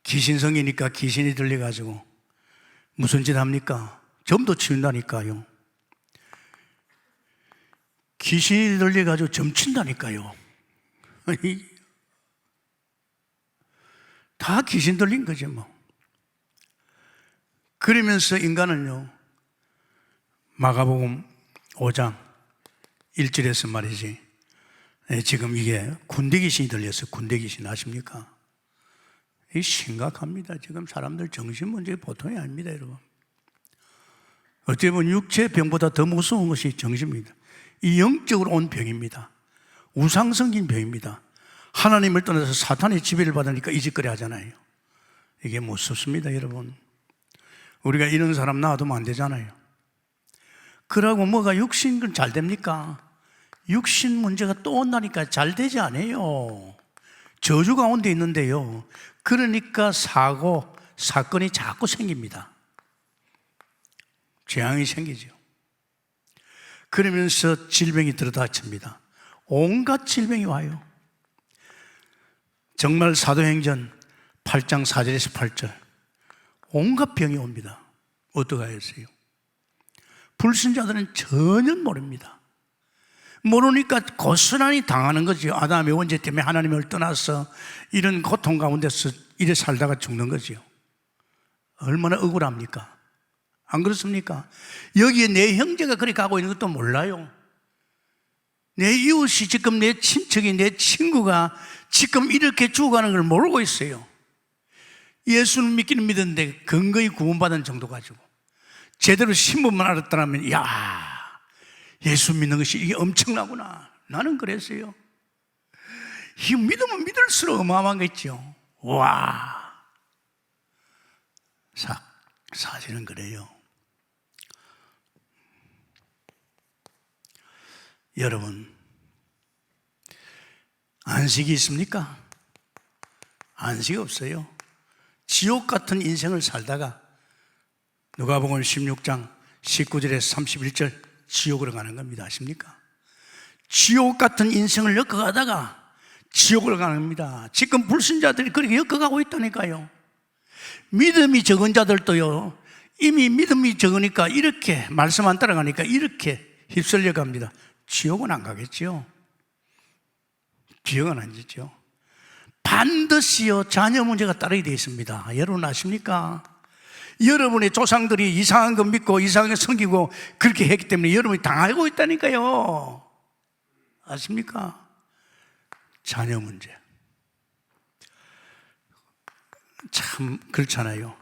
Speaker 2: 귀신성이니까 귀신이 들려가지고 무슨 짓 합니까? 점도 치운다니까요. 귀신이 들려가지고 점친다니까요. 다 귀신 들린 거지 뭐. 그러면서 인간은요, 마가복음 5장 1절에서 말이지, 지금 이게 군대 귀신이 들렸어요. 군대 귀신 아십니까? 이 심각합니다. 지금 사람들 정신 문제 보통이 아닙니다, 여러분. 어찌 보면 육체 병보다 더 무서운 것이 정신입니다. 이 영적으로 온 병입니다. 우상성긴 병입니다. 하나님을 떠나서 사탄의 지배를 받으니까 이 짓거리 하잖아요. 이게 무섭습니다, 여러분. 우리가 이런 사람 놔두면 안 되잖아요. 그러고 뭐가 육신은 잘 됩니까? 육신 문제가 또 온다니까 잘 되지 않아요. 저주 가운데 있는데요. 그러니까 사건이 자꾸 생깁니다. 재앙이 생기죠. 그러면서 질병이 들어닥칩니다. 온갖 질병이 와요. 정말 사도행전 8장 4절에서 8절 온갖 병이 옵니다. 어떻게 하였어요? 불신자들은 전혀 모릅니다. 모르니까 고스란히 당하는 거죠. 아담의 원죄 때문에 하나님을 떠나서 이런 고통 가운데서 이래 살다가 죽는 거죠. 얼마나 억울합니까? 안 그렇습니까? 여기에 내 형제가 그렇게 가고 있는 것도 몰라요. 내 이웃이 지금 내 친척이 내 친구가 지금 이렇게 죽어가는 걸 모르고 있어요. 예수를 믿기는 믿었는데 근거히 구원받은 정도 가지고 제대로 신분만 알았더라면 야, 예수 믿는 것이 이게 엄청나구나. 나는 그랬어요. 이 믿으면 믿을수록 어마어마한 거 있죠. 와, 사실은 그래요. 여러분, 안식이 있습니까? 안식이 없어요. 지옥 같은 인생을 살다가 누가복음 16장 19절에서 31절 지옥으로 가는 겁니다. 아십니까? 지옥 같은 인생을 엮어가다가 지옥을 가는 겁니다. 지금 불신자들이 그렇게 엮어가고 있다니까요. 믿음이 적은 자들도요, 이미 믿음이 적으니까 이렇게 말씀 안 따라가니까 이렇게 휩쓸려 갑니다. 지옥은 안 가겠지요. 지옥은 안 지죠. 반드시요 자녀 문제가 따르게 되어 있습니다. 여러분 아십니까? 여러분의 조상들이 이상한 거 믿고 이상하게 섬기고 그렇게 했기 때문에 여러분이 당하고 있다니까요. 아십니까? 자녀 문제. 참 그렇잖아요.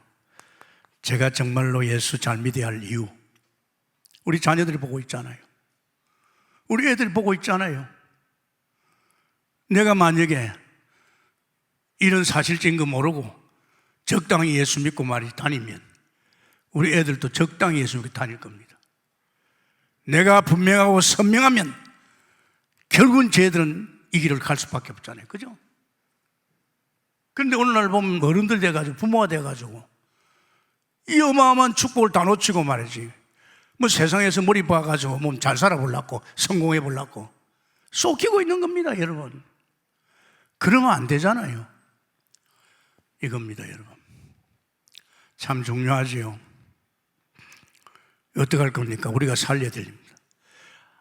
Speaker 2: 제가 정말로 예수 잘 믿어야 할 이유, 우리 자녀들이 보고 있잖아요. 우리 애들이 보고 있잖아요. 내가 만약에 이런 사실적인 거 모르고 적당히 예수 믿고 말이 다니면 우리 애들도 적당히 예수 믿고 다닐 겁니다. 내가 분명하고 선명하면 결국은 쟤들은 이 길을 갈 수밖에 없잖아요. 그죠? 그런데 오늘날 보면 어른들 돼가지고 부모가 돼가지고 이 어마어마한 축복을 다 놓치고 말이지, 뭐 세상에서 머리 봐가지고 몸 잘 살아보려고 성공해 보려고 쏟기고 있는 겁니다. 여러분, 그러면 안 되잖아요. 이겁니다. 여러분, 참 중요하지요. 어떻게 할 겁니까? 우리가 살려야 됩니다.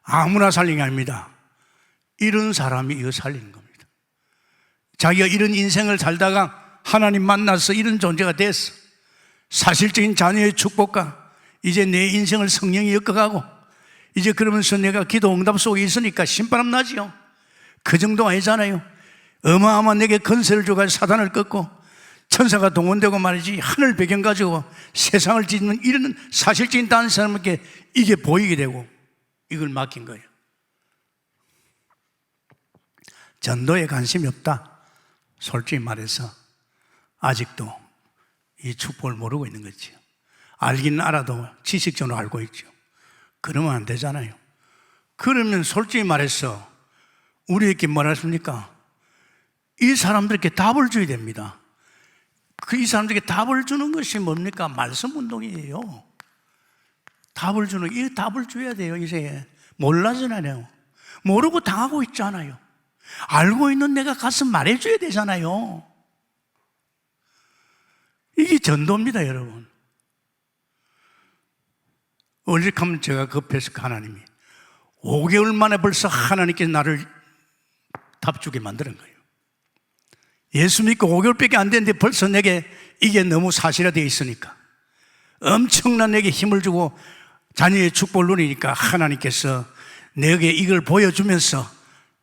Speaker 2: 아무나 살리는 게 아닙니다. 이런 사람이 이거 살리는 겁니다. 자기가 이런 인생을 살다가 하나님 만나서 이런 존재가 됐어. 사실적인 자녀의 축복과 이제 내 인생을 성령이 엮어가고 이제 그러면서 내가 기도 응답 속에 있으니까 신바람 나지요. 그 정도 아니잖아요. 어마어마한 내게 건세를 줘가지고 사단을 꺾고 천사가 동원되고 말이지, 하늘 배경 가지고 세상을 짓는 이런 사실적인 다른 사람에게 이게 보이게 되고 이걸 맡긴 거예요. 전도에 관심이 없다, 솔직히 말해서 아직도 이 축복을 모르고 있는 거죠. 알긴 알아도 지식적으로 알고 있죠. 그러면 안 되잖아요. 그러면 솔직히 말해서 우리에게 뭐라 했습니까? 이 사람들에게 답을 줘야 됩니다. 이 사람들에게 답을 주는 것이 뭡니까? 말씀 운동이에요. 답을 주는, 이 답을 줘야 돼요. 이제 몰라잖아요. 모르고 당하고 있잖아요. 알고 있는 내가 가서 말해줘야 되잖아요. 이게 전도입니다, 여러분. 오직하면 제가 급해서 하나님이 5개월 만에 벌써 하나님께서 나를 답주게 만드는 거예요. 예수 믿고 5개월밖에 안 됐는데 벌써 내게 이게 너무 사실화되어 있으니까, 엄청난 내게 힘을 주고 자녀의 축복을 누리니까 하나님께서 내게 이걸 보여주면서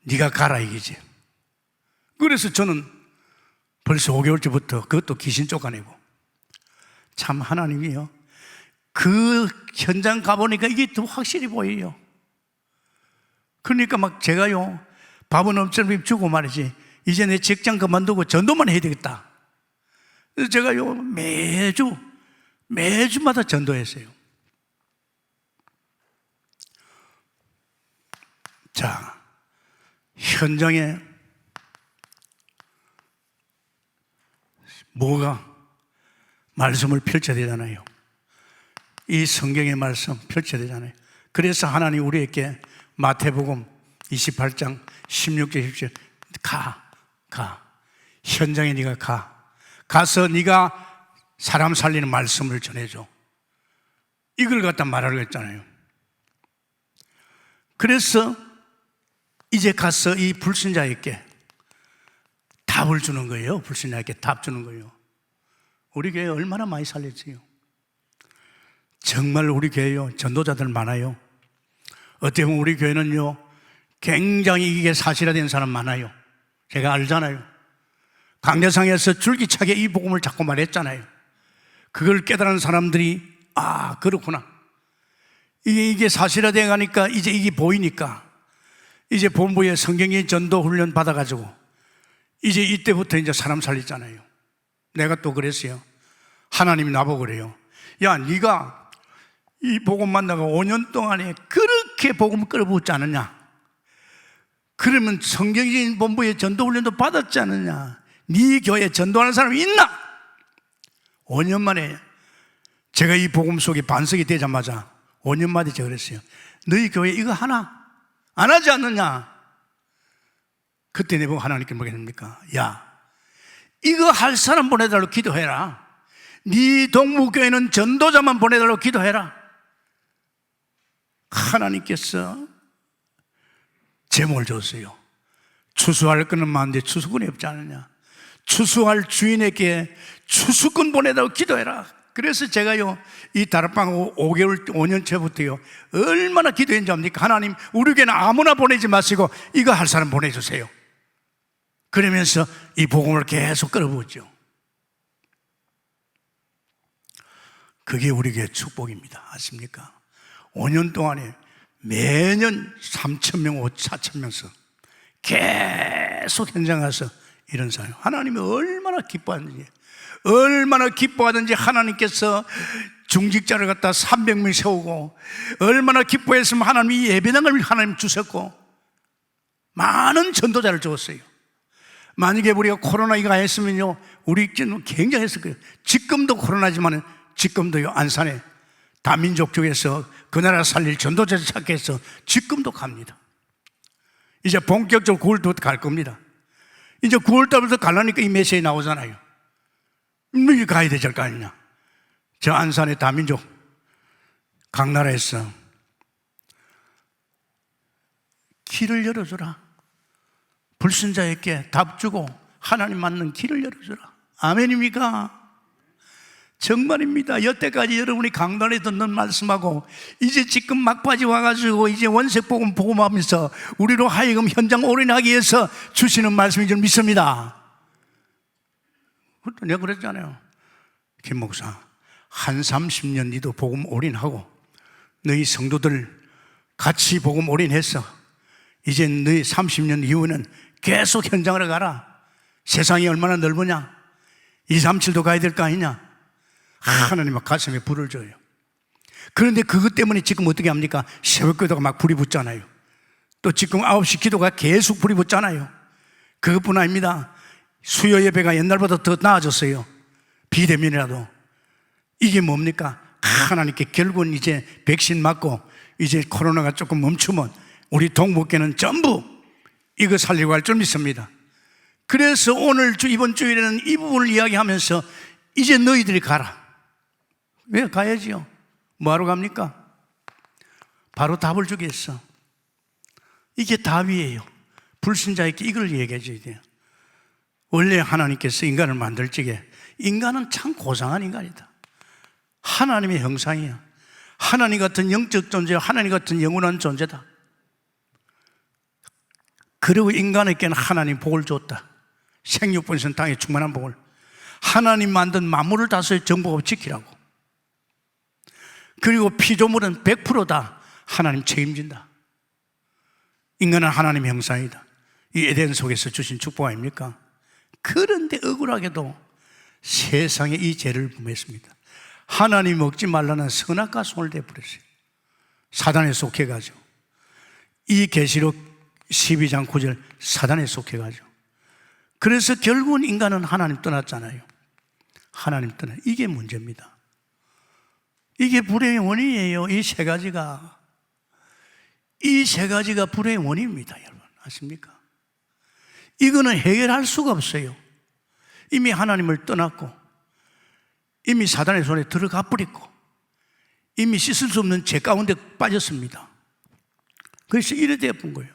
Speaker 2: 네가 가라 이거지. 그래서 저는 벌써 5개월째부터 그것도 귀신 쫓아내고, 참 하나님이요, 그 현장 가보니까 이게 더 확실히 보여요. 그러니까 막 제가요, 밥은 엄청 주고 말이지, 이제 내 직장 그만두고 전도만 해야 되겠다. 그래서 제가요, 매주마다 전도했어요. 자, 현장에 뭐가 말씀을 펼쳐야 되잖아요. 이 성경의 말씀 펼쳐야 되잖아요. 그래서 하나님 우리에게 마태복음 28장 16절 17절 가. 현장에 네가 가서 네가 사람 살리는 말씀을 전해줘. 이걸 갖다 말하려고 했잖아요. 그래서 이제 가서 이 불신자에게 답을 주는 거예요. 불신자에게 답 주는 거예요. 우리 교회 얼마나 많이 살렸어요. 정말 우리 교회요, 전도자들 많아요. 어떻게 보면 우리 교회는요, 굉장히 이게 사실화된 사람 많아요. 제가 알잖아요. 강대상에서 줄기차게 이 복음을 자꾸 말했잖아요. 그걸 깨달은 사람들이 아, 그렇구나, 이게 사실화되어 가니까 이제 이게 보이니까 이제 본부에 성경의 전도 훈련 받아가지고 이제 이때부터 이제 사람 살리잖아요. 내가 또 그랬어요. 하나님이 나보고 그래요. 야, 네가 이 복음 만나고 5년 동안에 그렇게 복음 끌어부었지 않느냐? 그러면 성경적인 본부의 전도훈련도 받았지 않느냐? 네 교회에 전도하는 사람이 있나? 5년 만에 제가 이 복음 속에 반석이 되자마자 5년 만에 제가 그랬어요. 너희 교회 이거 하나? 안 하지 않느냐? 그때 내보고 하나님께 뭐라 했습니까? 야, 이거 할 사람 보내달라고 기도해라. 네 동무교회는 전도자만 보내달라고 기도해라. 하나님께서 제목을 줬어요. 추수할 끈은 많은데 추수꾼이 없지 않느냐? 추수할 주인에게 추수꾼 보내달라고 기도해라. 그래서 제가요, 이 다락방 5개월, 5년째부터요, 얼마나 기도했는지 압니까? 하나님, 우리 교회는 아무나 보내지 마시고 이거 할 사람 보내주세요. 그러면서 이 복음을 계속 끌어부었죠. 그게 우리 교회 축복입니다. 아십니까? 5년 동안에 매년 3,000명, 4,000명씩 계속 현장 가서 이런 사람, 하나님이 얼마나 기뻐하든지 하나님께서 중직자를 갖다 300명 세우고, 얼마나 기뻐했으면 하나님이 예배당을 하나님 주셨고, 많은 전도자를 주었어요. 만약에 우리가 코로나 이거 했으면요, 우리 굉장했을 거예요. 지금도 코로나지만 지금도요, 안산에 다민족 쪽에서 그 나라 살릴 전도자를 찾게 해서 지금도 갑니다. 이제 본격적으로 9월부터 갈 겁니다. 이제 9월달부터 가려니까 이 메시지 나오잖아요. 뭐 가야 되지 거 아니냐? 저 안산의 다민족 각 나라에서 길을 열어주라. 불신자에게 답 주고 하나님 맞는 길을 열어주라. 아멘입니까? 정말입니다. 여태까지 여러분이 강단에 듣는 말씀하고 이제 지금 막바지 와가지고 이제 원색복음 복음하면서 우리로 하여금 현장 올인하기 위해서 주시는 말씀인 줄 믿습니다. 내가 그랬잖아요. 김 목사, 한 30년 니도 복음 올인하고 너희 성도들 같이 복음 올인해서 이제 너희 30년 이후에는 계속 현장으로 가라. 세상이 얼마나 넓으냐? 237도 가야 될 거 아니냐? 하나님은 가슴에 불을 줘요. 그런데 그것 때문에 지금 어떻게 합니까? 새벽 기도가 막 불이 붙잖아요. 또 지금 9시 기도가 계속 불이 붙잖아요. 그것뿐 아닙니다. 수요 예배가 옛날보다 더 나아졌어요. 비대면이라도. 이게 뭡니까? 하나님께 결국은 이제 백신 맞고 이제 코로나가 조금 멈추면 우리 동북교는 전부 이거 살리고 할 줄 믿습니다. 그래서 오늘 이번 주일에는 이 부분을 이야기하면서 이제 너희들이 가라. 왜 가야지요? 뭐하러 갑니까? 바로 답을 주겠어. 이게 답이에요. 불신자에게 이걸 얘기해 줘야 돼요. 원래 하나님께서 인간을 만들 적에 인간은 참 고상한 인간이다. 하나님의 형상이야. 하나님 같은 영적 존재야. 하나님 같은 영원한 존재다. 그리고 인간에게는 하나님 복을 줬다. 생육번선 땅에 충만한 복을. 하나님 만든 만물을 다스려 정복하고 지키라고. 그리고 피조물은 100%다 하나님 책임진다. 인간은 하나님의 형상이다. 이 에덴 속에서 주신 축복 아닙니까? 그런데 억울하게도 세상에 이 죄를 범했습니다. 하나님 먹지 말라는 선악과 손을 대버렸어요. 사단에 속해가지고. 이 계시록 12장 9절 사단에 속해가지고. 그래서 결국은 인간은 하나님 떠났잖아요. 하나님 떠나. 이게 문제입니다. 이게 불행의 원인이에요. 이 세 가지가 불행의 원인입니다. 여러분 아십니까? 이거는 해결할 수가 없어요. 이미 하나님을 떠났고 이미 사단의 손에 들어가 버렸고 이미 씻을 수 없는 죄 가운데 빠졌습니다. 그래서 이래 되어본 거예요.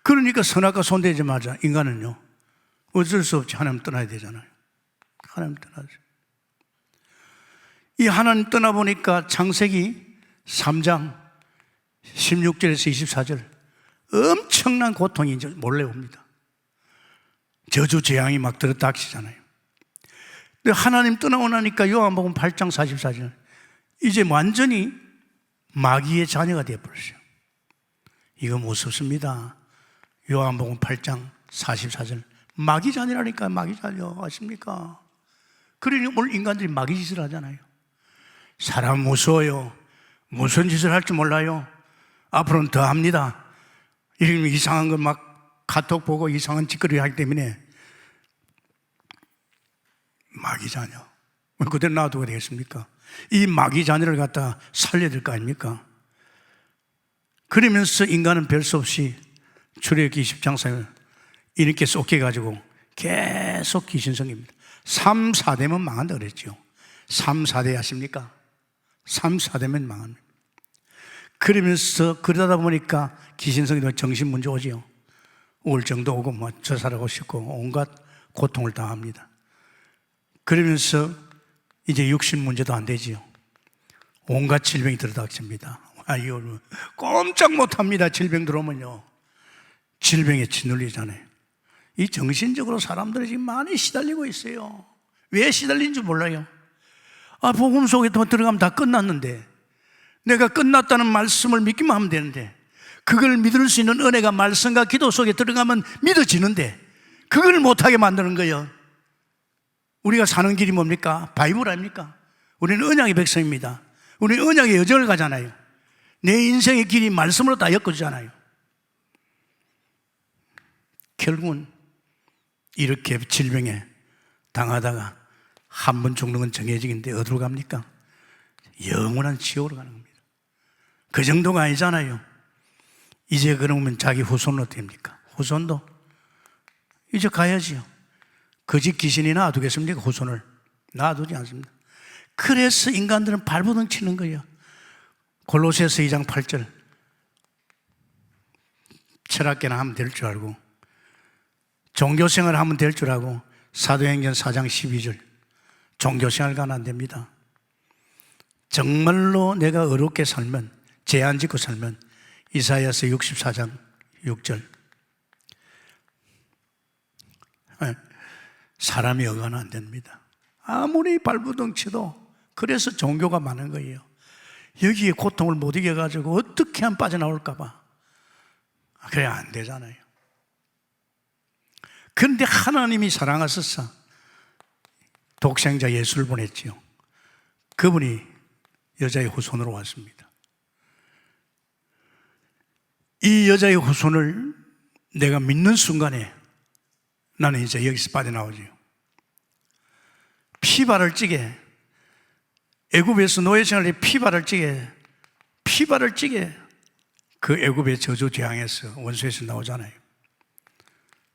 Speaker 2: 그러니까 선악과 손대자마자 인간은요 어쩔 수 없이 하나님 떠나야 되잖아요. 하나님 떠나죠. 이 하나님 떠나보니까 창세기 3장 16절에서 24절 엄청난 고통이 이제 몰래 옵니다. 저주 재앙이 막 들어닥치잖아요. 근데 하나님 떠나고 나니까 요한복음 8장 44절 이제 완전히 마귀의 자녀가 되어버렸어요. 이거 무섭습니다. 요한복음 8장 44절 마귀 자녀라니까. 마귀 자녀 아십니까? 그러니 오늘 인간들이 마귀 짓을 하잖아요. 사람 무서워요. 무슨 짓을 할지 몰라요. 앞으로는 더 합니다. 이러면 이상한 거 막 카톡 보고 이상한 짓거리 하기 때문에 마귀 자녀. 그대로 놔두게 되겠습니까? 이 마귀 자녀를 갖다 살려야 될 거 아닙니까? 그러면서 인간은 별 수 없이 출애굽기 20장상을 이렇게 쏟겨가지고 계속 귀신성입니다. 3, 4대면 망한다 그랬죠. 3, 4대 아십니까? 3, 4대면 망합니다. 그러면서 그러다 보니까 귀신성이 정신 문제 오지요. 우울증도 오고 뭐 저살하고 싶고 온갖 고통을 당합니다. 그러면서 이제 육신 문제도 안 되지요. 온갖 질병이 들어닥칩니다. 아유, 꼼짝 못합니다. 질병 들어오면요. 질병에 짓눌리잖아요. 이 정신적으로 사람들이 지금 많이 시달리고 있어요. 왜 시달리는지 몰라요. 복음 속에 들어가면 다 끝났는데, 내가 끝났다는 말씀을 믿기만 하면 되는데, 그걸 믿을 수 있는 은혜가 말씀과 기도 속에 들어가면 믿어지는데, 그걸 못하게 만드는 거예요. 우리가 사는 길이 뭡니까? 바이블 아닙니까? 우리는 언약의 백성입니다. 우리는 언약의 여정을 가잖아요. 내 인생의 길이 말씀으로 다 엮어주잖아요. 결국은 이렇게 질병에 당하다가 한 번 죽는 건 정해지는데 어디로 갑니까? 영원한 지옥으로 가는 겁니다. 그 정도가 아니잖아요. 이제 그러면 자기 후손은 어떻게 됩니까? 후손도 이제 가야지요. 거짓 귀신이 놔두겠습니까? 후손을 놔두지 않습니다. 그래서 인간들은 발버둥 치는 거예요. 골로새서 2장 8절, 철학계나 하면 될 줄 알고, 종교생활 하면 될 줄 알고, 사도행전 4장 12절, 종교생활 가면 안 됩니다. 정말로 내가 어렵게 살면, 죄 안 짓고 살면, 이사야서 64장 6절, 사람이 여가는 안 됩니다. 아무리 발부둥 쳐도. 그래서 종교가 많은 거예요. 여기에 고통을 못 이겨가지고 어떻게 하면 빠져나올까봐. 그래 안 되잖아요. 그런데 하나님이 사랑하셔서 독생자 예수를 보냈지요. 그분이 여자의 후손으로 왔습니다. 이 여자의 후손을 내가 믿는 순간에 나는 이제 여기서 빠져나오지요. 피발을 찌게, 애굽에서 노예생활에 피발을 찌게 그 애굽의 저주 재앙에서 원수에서 나오잖아요.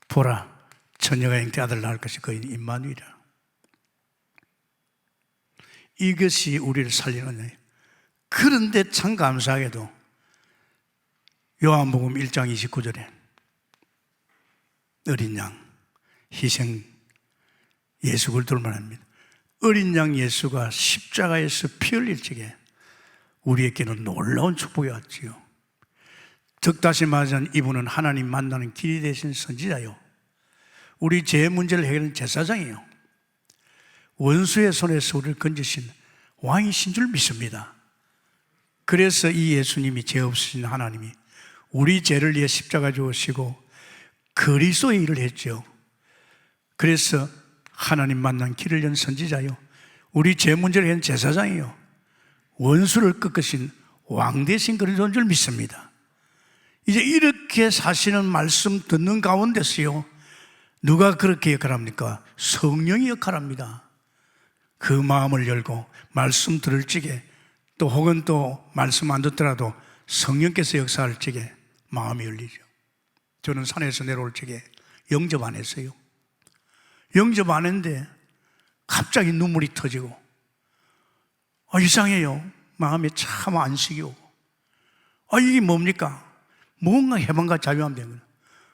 Speaker 2: 보라, 처녀가 잉태 아들 낳을 것이 그인 임마누엘이라. 이것이 우리를 살리는 거예요. 그런데 참 감사하게도 요한복음 1장 29절에 어린 양 희생 예수 그리스도를 말합니다. 어린 양 예수가 십자가에서 피 흘릴 적에 우리에게는 놀라운 축복이 왔지요. 득다시 말하자면 이분은 하나님 만나는 길이 되신 선지자요, 우리 죄 문제를 해결하는 제사장이에요. 원수의 손에서 우리를 건지신 왕이신 줄 믿습니다. 그래서 이 예수님이 죄 없으신 하나님이 우리 죄를 위해 십자가 죽으시고 그리스도의 일을 했죠. 그래서 하나님 만난 길을 연 선지자요, 우리 죄 문제를 한 제사장이요, 원수를 꺾으신 왕 되신 그리스도인 줄 믿습니다. 이제 이렇게 사시는 말씀 듣는 가운데서요, 누가 그렇게 역할합니까? 성령이 역할합니다. 그 마음을 열고 말씀 들을 적에, 또 혹은 또 말씀 안 듣더라도 성령께서 역사할 적에 마음이 열리죠. 저는 산에서 내려올 적에 영접 안 했어요. 영접 안 했는데 갑자기 눈물이 터지고 이상해요. 마음에 참 안식이 오고 이게 뭡니까? 뭔가 해방과 자유함 되는 거예요.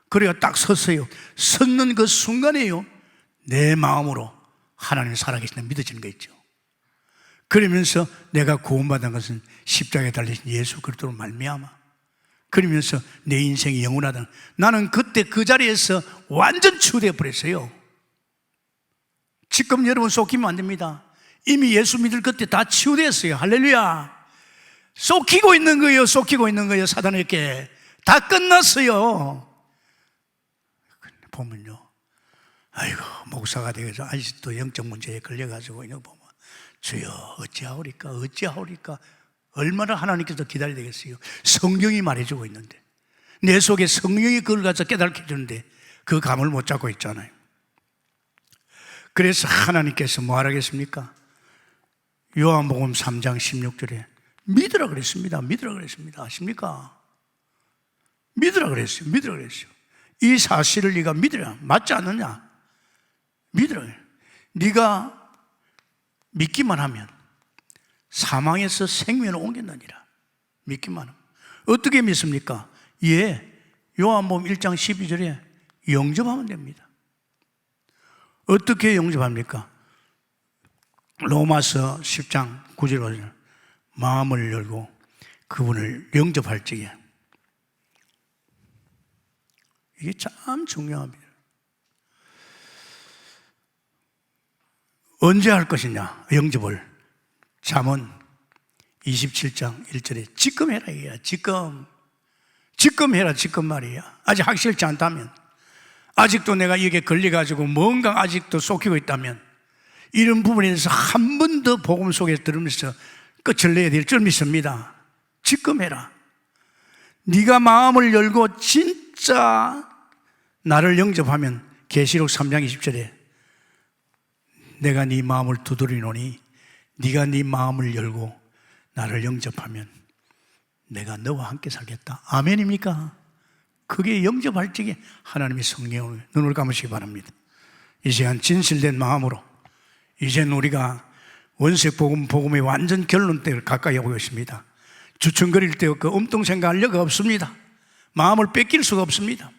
Speaker 2: 그래야 딱 섰어요. 섰는 그 순간에요, 내 마음으로 하나님 살아계시는 믿어지는 거 있죠. 그러면서 내가 구원받은 것은 십자가에 달리신 예수 그리스도로 말미암아, 그러면서 내 인생이 영원하다는, 나는 그때 그 자리에서 완전 치유되어 버렸어요. 지금 여러분 속이면 안 됩니다. 이미 예수 믿을 그때 다 치유됐어요. 할렐루야. 속이고 있는 거예요. 속이고 있는 거예요. 사단에게 다 끝났어요. 보면요, 아이고 목사가 되어서 아직도 영적 문제에 걸려가지고 이거 보면 주여 어찌하오리까 얼마나 하나님께서 기다려야 되겠어요. 성경이 말해주고 있는데 내 속에 성령이 그걸 가서 깨닫게 해주는데 그 감을 못 잡고 있잖아요. 그래서 하나님께서 뭐 하라겠습니까? 요한복음 3장 16절에 믿으라 그랬습니다. 믿으라 그랬습니다. 아십니까? 믿으라 그랬어요. 믿으라 그랬어요. 이 사실을 네가 믿으라. 맞지 않느냐? 믿으라. 네가 믿기만 하면 사망에서 생명을 옮긴다니라. 믿기만 하면. 어떻게 믿습니까? 예, 요한복음 1장 12절에 영접하면 됩니다. 어떻게 영접합니까? 로마서 10장 9절 마음을 열고 그분을 영접할 적에 이게 참 중요합니다. 언제 할 것이냐? 영접을 잠언 27장 1절에 지금 해라 이야. 지금 해라. 지금 말이야. 아직 확실치 않다면, 아직도 내가 이게 걸려가지고 뭔가 아직도 쏟기고 있다면 이런 부분에 대해서 한 번 더 복음 속에 들으면서 끝을 내야 될 줄 믿습니다. 지금 해라. 네가 마음을 열고 진짜 나를 영접하면 계시록 3장 20절에 내가 네 마음을 두드리노니 네가 네 마음을 열고 나를 영접하면 내가 너와 함께 살겠다. 아멘입니까? 그게 영접할 적에 하나님의 성령을 눈을 감으시기 바랍니다. 이 시간 진실된 마음으로 이제는 우리가 원색 복음의 완전 결론대를 가까이 하고 있습니다. 주춤거릴 데 없고 엄동 생각할 여가 없습니다. 마음을 뺏길 수가 없습니다.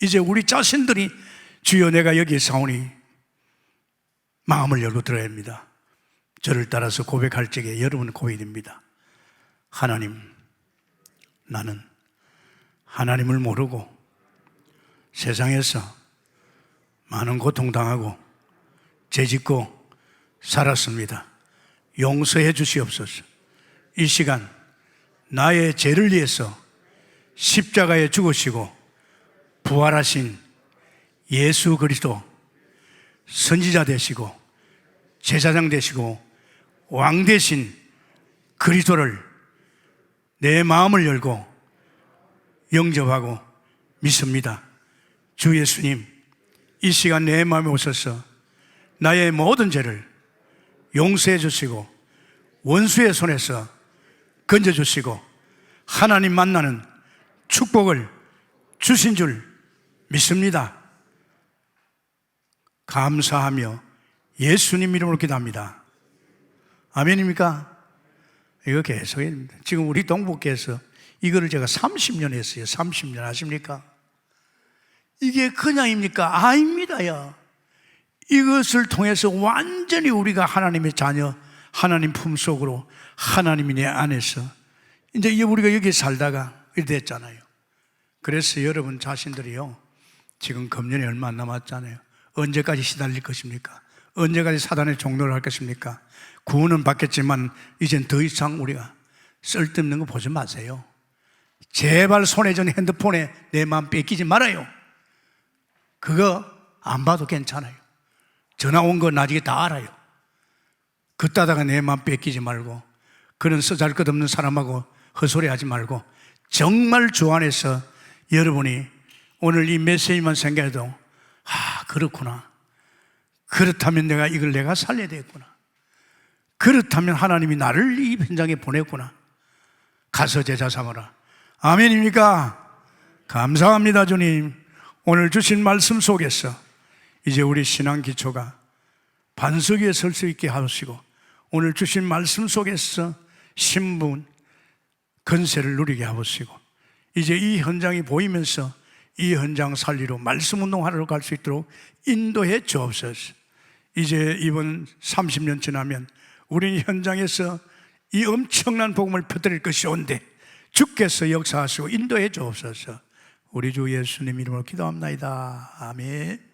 Speaker 2: 이제 우리 자신들이 주여 내가 여기에 사오니 마음을 열고 들어야 합니다. 저를 따라서 고백할 적에 여러분 고백됩니다. 하나님, 나는 하나님을 모르고 세상에서 많은 고통당하고 죄짓고 살았습니다. 용서해 주시옵소서. 이 시간 나의 죄를 위해서 십자가에 죽으시고 부활하신 예수 그리스도 선지자 되시고 제사장 되시고 왕 되신 그리스도를 내 마음을 열고 영접하고 믿습니다. 주 예수님, 이 시간 내 마음에 오셔서 나의 모든 죄를 용서해 주시고 원수의 손에서 건져주시고 하나님 만나는 축복을 주신 줄 믿습니다. 감사하며 예수님 이름으로 기도합니다. 아멘입니까? 이거 계속 해야 됩니다. 지금 우리 동북교에서 이거를 제가 30년 했어요. 30년 아십니까? 이게 그냥입니까? 아닙니다요. 이것을 통해서 완전히 우리가 하나님의 자녀, 하나님 품속으로 하나님이 내 안에서 이제 우리가 여기 살다가 이렇게 됐잖아요. 그래서 여러분 자신들이요, 지금 금년이 얼마 안 남았잖아요. 언제까지 시달릴 것입니까? 언제까지 사단의 종노를 할 것입니까? 구원은 받겠지만 이젠 더 이상 우리가 쓸데없는 거 보지 마세요. 제발 손에 전 핸드폰에 내 마음 뺏기지 말아요. 그거 안 봐도 괜찮아요. 전화 온 거 나중에 다 알아요. 그따다가 내 마음 뺏기지 말고 그런 쓰잘것없는 사람하고 헛소리 하지 말고 정말 주 안에서 여러분이 오늘 이 메시지만 생각해도 그렇구나. 그렇다면 내가 살려야 되겠구나. 그렇다면 하나님이 나를 이 현장에 보냈구나. 가서 제자 삼아라. 아멘입니까? 감사합니다, 주님. 오늘 주신 말씀 속에서 이제 우리 신앙 기초가 반석 위에 설 수 있게 하시고 오늘 주신 말씀 속에서 신분, 건세를 누리게 하시고 이제 이 현장이 보이면서 이 현장 살리러 말씀 운동하러 갈 수 있도록 인도해 주옵소서. 이제 이번 30년 지나면 우리 현장에서 이 엄청난 복음을 퍼뜨릴 것이 온데 주께서 역사하시고 인도해 주옵소서. 우리 주 예수님 이름으로 기도합나이다. 아멘.